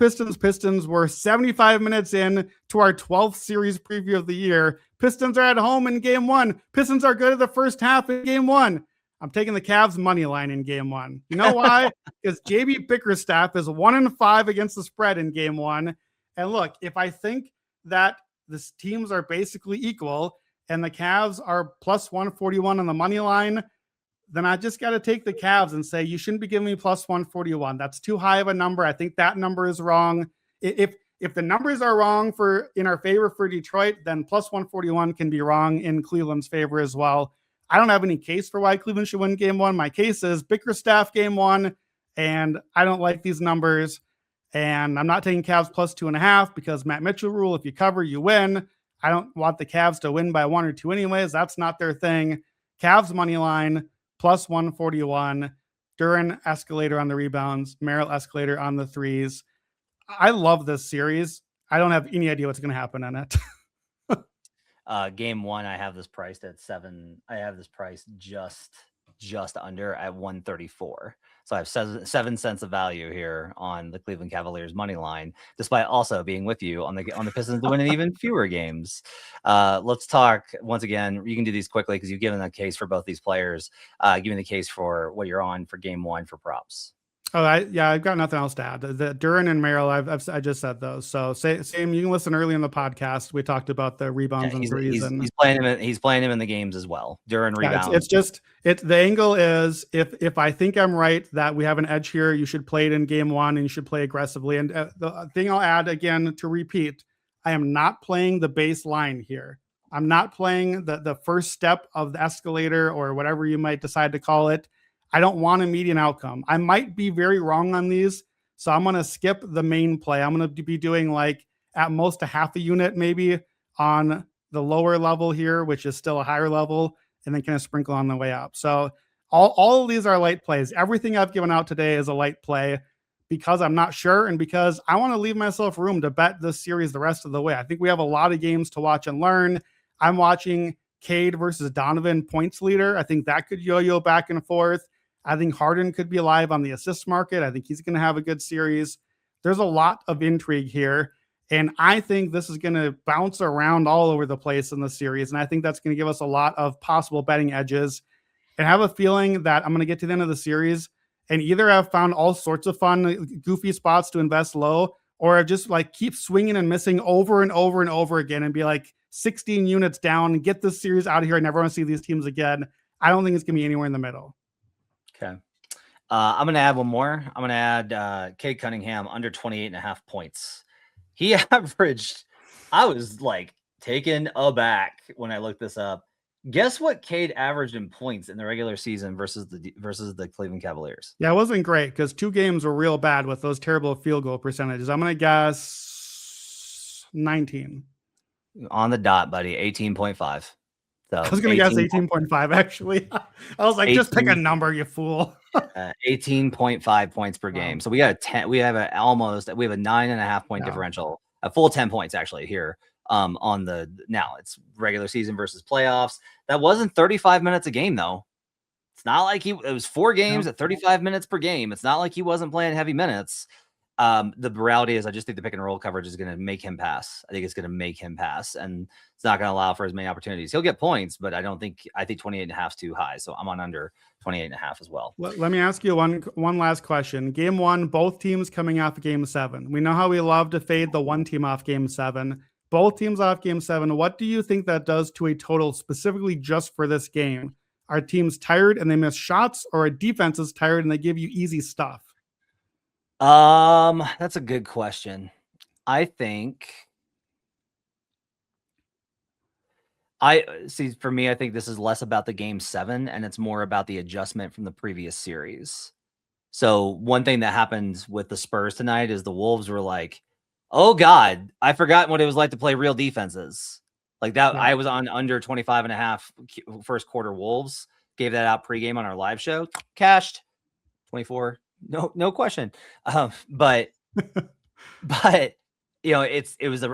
were 75 minutes in to our 12th series preview of the year. Pistons are at home in game 1. Pistons are good at the first half in game 1. I'm taking the Cavs money line in game 1. You know why? Because JB Bickerstaff is 1-5 against the spread in game 1. And look, if I think that the teams are basically equal and the Cavs are plus 141 on the money line, then I just got to take the Cavs and say, you shouldn't be giving me plus 141. That's too high of a number. I think that number is wrong. If the numbers are wrong in our favor for Detroit, then plus 141 can be wrong in Cleveland's favor as well. I don't have any case for why Cleveland should win game 1. My case is Bickerstaff game 1, and I don't like these numbers. And I'm not taking Cavs plus 2.5 because Matt Mitchell rule, if you cover, you win. I don't want the Cavs to win by 1 or 2 anyways. That's not their thing. Cavs money line, plus 141. Duren escalator on the rebounds. Merrill escalator on the threes. I love this series. I don't have any idea what's going to happen in it. Game 1, I have this priced at 7. I have this price just under at 134. So I have 7 cents of value here on the Cleveland Cavaliers money line, despite also being with you on the Pistons to win in even fewer games. Let's talk once again. You can do these quickly because you've given a case for both these players. Give me the case for what you're on for game 1 for props. Oh, I've got nothing else to add. The Duran and Merrill, I just said those. So same. You can listen early in the podcast. We talked about the Yeah, rebounds and threes, and he's playing him in the games as well during yeah, rebounds. the angle is if I think I'm right that we have an edge here, you should play it in game one and you should play aggressively. And the thing I'll add again to repeat, I am not playing the baseline here. I'm not playing the first step of the escalator or whatever you might decide to call it. I don't want a median outcome. I might be very wrong on these, so I'm going to skip the main play. I'm going to be doing like at most a half a unit maybe on the lower level here, which is still a higher level, and then kind of sprinkle on the way up. So all of these are light plays. Everything I've given out today is a light play because I'm not sure and because I want to leave myself room to bet this series the rest of the way. I think we have a lot of games to watch and learn. I'm watching Cade versus Donovan points leader. I think that could yo-yo back and forth. I think Harden could be alive on the assist market. I think he's going to have a good series. There's a lot of intrigue here. And I think this is going to bounce around all over the place in the series. And I think that's going to give us a lot of possible betting edges. And I have a feeling that I'm going to get to the end of the series and either have found all sorts of fun, goofy spots to invest low, or just like keep swinging and missing over and over and over again and be like 16 units down and get this series out of here. I never want to see these teams again. I don't think it's going to be anywhere in the middle. Okay. I'm going to add one more. I'm going to add Cade Cunningham under 28.5 points. He averaged, I was like taken aback when I looked this up. Guess what Cade averaged in points in the regular season versus the Cleveland Cavaliers? Yeah, it wasn't great because 2 games were real bad with those terrible field goal percentages. I'm going to guess 19. On the dot, buddy, 18.5. So I was going to guess 18.5, actually. I was like, 18, just pick a number, you fool. 18.5 points per game. So we got we have a 9.5 point differential, a full 10 points actually here. On the now it's regular season versus playoffs. That wasn't 35 minutes a game though. It's not like it was 4 games at 35 minutes per game. It's not like he wasn't playing heavy minutes. The reality is I just think the pick and roll coverage is going to make him pass. I think it's going to make him pass, and it's not going to allow for as many opportunities. He'll get points, but I think 28.5 is too high. So I'm on under 28.5 as well. Let me ask you one last question. Game 1, both teams coming off game 7. We know how we love to fade the one team off game 7. Both teams off game 7. What do you think that does to a total specifically just for this game? Are teams tired and they miss shots, or are defenses tired and they give you easy stuff? That's a good question. I think for me, I think this is less about the game 7 and it's more about the adjustment from the previous series. So one thing that happened with the Spurs tonight is the Wolves were like, oh God, I forgot what it was like to play real defenses. Like that. Yeah. I was on under 25.5 first quarter Wolves, gave that out pregame on our live show, cashed 24. No question. But you know,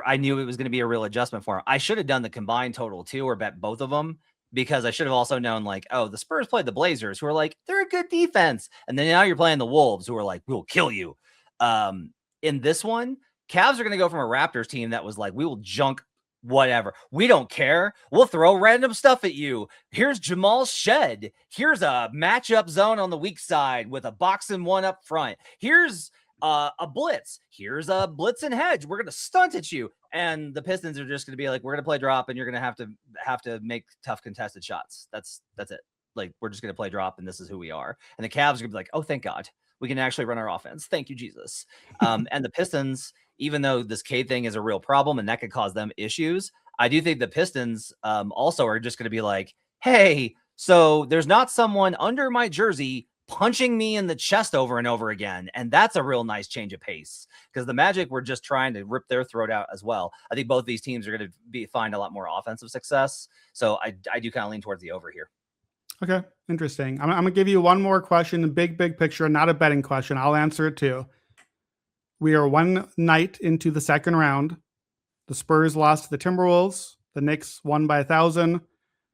I knew it was going to be a real adjustment for him. I should have done the combined total too, or bet both of them, because I should have also known like, oh, the Spurs played the Blazers, who are like, they're a good defense. And then now you're playing the Wolves, who are like, we'll kill you. In this one, Cavs are going to go from a Raptors team that was like, we will junk whatever. We don't care. We'll throw random stuff at you. Here's Jamal's shed. Here's a matchup zone on the weak side with a box and one up front. Here's a blitz. Here's a blitz and hedge. We're going to stunt at you. And the Pistons are just going to be like, we're going to play drop and you're going to have to make tough contested shots. That's it. Like, we're just going to play drop and this is who we are. And the Cavs are going to be like, oh, thank God. We can actually run our offense. Thank you, Jesus. And the Pistons, even though this Cade thing is a real problem and that could cause them issues, I do think the Pistons also are just going to be like, hey, so there's not someone under my jersey punching me in the chest over and over again. And that's a real nice change of pace, because the Magic were just trying to rip their throat out as well. I think both these teams are going to find a lot more offensive success. So I do kind of lean towards the over here. Okay, interesting. I'm going to give you one more question, big picture, not a betting question. I'll answer it too. We are one night into the second round. The Spurs lost to the Timberwolves. The Knicks won by 1,000.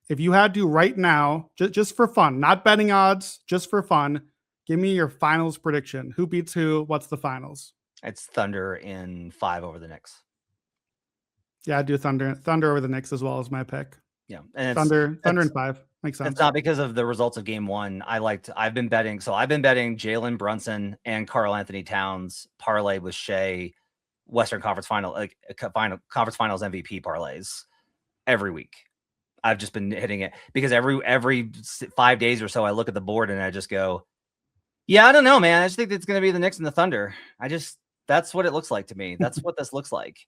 If you had to right now, just for fun, not betting odds, just for fun, give me your finals prediction. Who beats who? What's the finals? It's Thunder in 5 over the Knicks. Yeah, I do Thunder over the Knicks as well as my pick. Yeah, and Thunder in 5 makes sense. It's not because of the results of Game 1. I've been betting Jalen Brunson and Karl Anthony Towns parlay with Shea Western Conference conference finals MVP parlays every week. I've just been hitting it because every 5 days or so I look at the board and I just go, yeah, I don't know, man. I just think it's going to be the Knicks and the Thunder. That's what it looks like to me. That's what this looks like.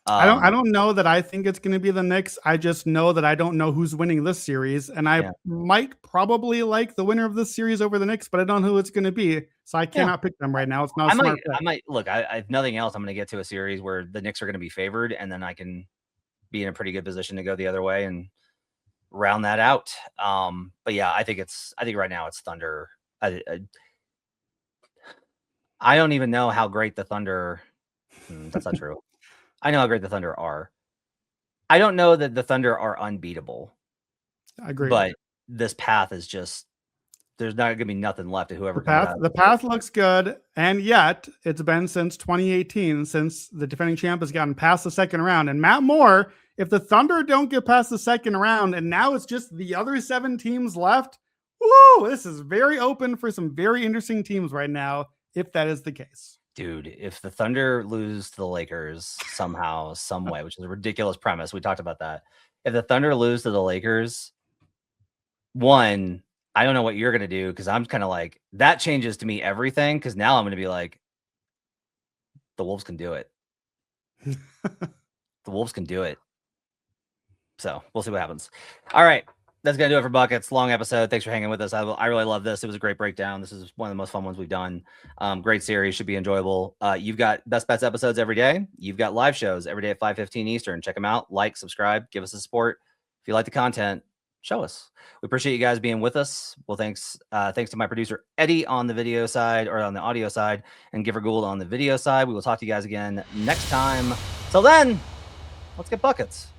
I don't know that I think it's going to be the Knicks. I just know that I don't know who's winning this series, and I might probably like the winner of this series over the Knicks, but I don't know who it's going to be, so I cannot pick them right now. It's not smart. I might look. If nothing else, I'm going to get to a series where the Knicks are going to be favored, and then I can be in a pretty good position to go the other way and round that out. But yeah, I think right now it's Thunder. I don't even know how great the Thunder. That's not true. I know how great the Thunder are. I don't know that the Thunder are unbeatable. I agree. But this path is just, there's not going to be nothing left to whoever comes out. The path looks good, and yet it's been since 2018 since the defending champ has gotten past the second round. And Matt Moore, if the Thunder don't get past the second round, and now it's just the other 7 teams left, woo, this is very open for some very interesting teams right now, if that is the case. Dude, if the Thunder lose to the Lakers somehow, some way, which is a ridiculous premise, we talked about that. If the Thunder lose to the Lakers, one, I don't know what you're going to do, because I'm kind of like, that changes to me everything, because now I'm going to be like, the Wolves can do it. The Wolves can do it. So we'll see what happens. All right. That's going to do it for Buckets. Long episode. Thanks for hanging with us. I really love this. It was a great breakdown. This is one of the most fun ones we've done. Great series. Should be enjoyable. You've got Best Bets episodes every day. You've got live shows every day at 5:15 Eastern. Check them out. Like, subscribe, give us a support. If you like the content, show us. We appreciate you guys being with us. Well, thanks to my producer, Eddie, on the video side, or on the audio side, and Giver Gould on the video side. We will talk to you guys again next time. Till then, let's get buckets.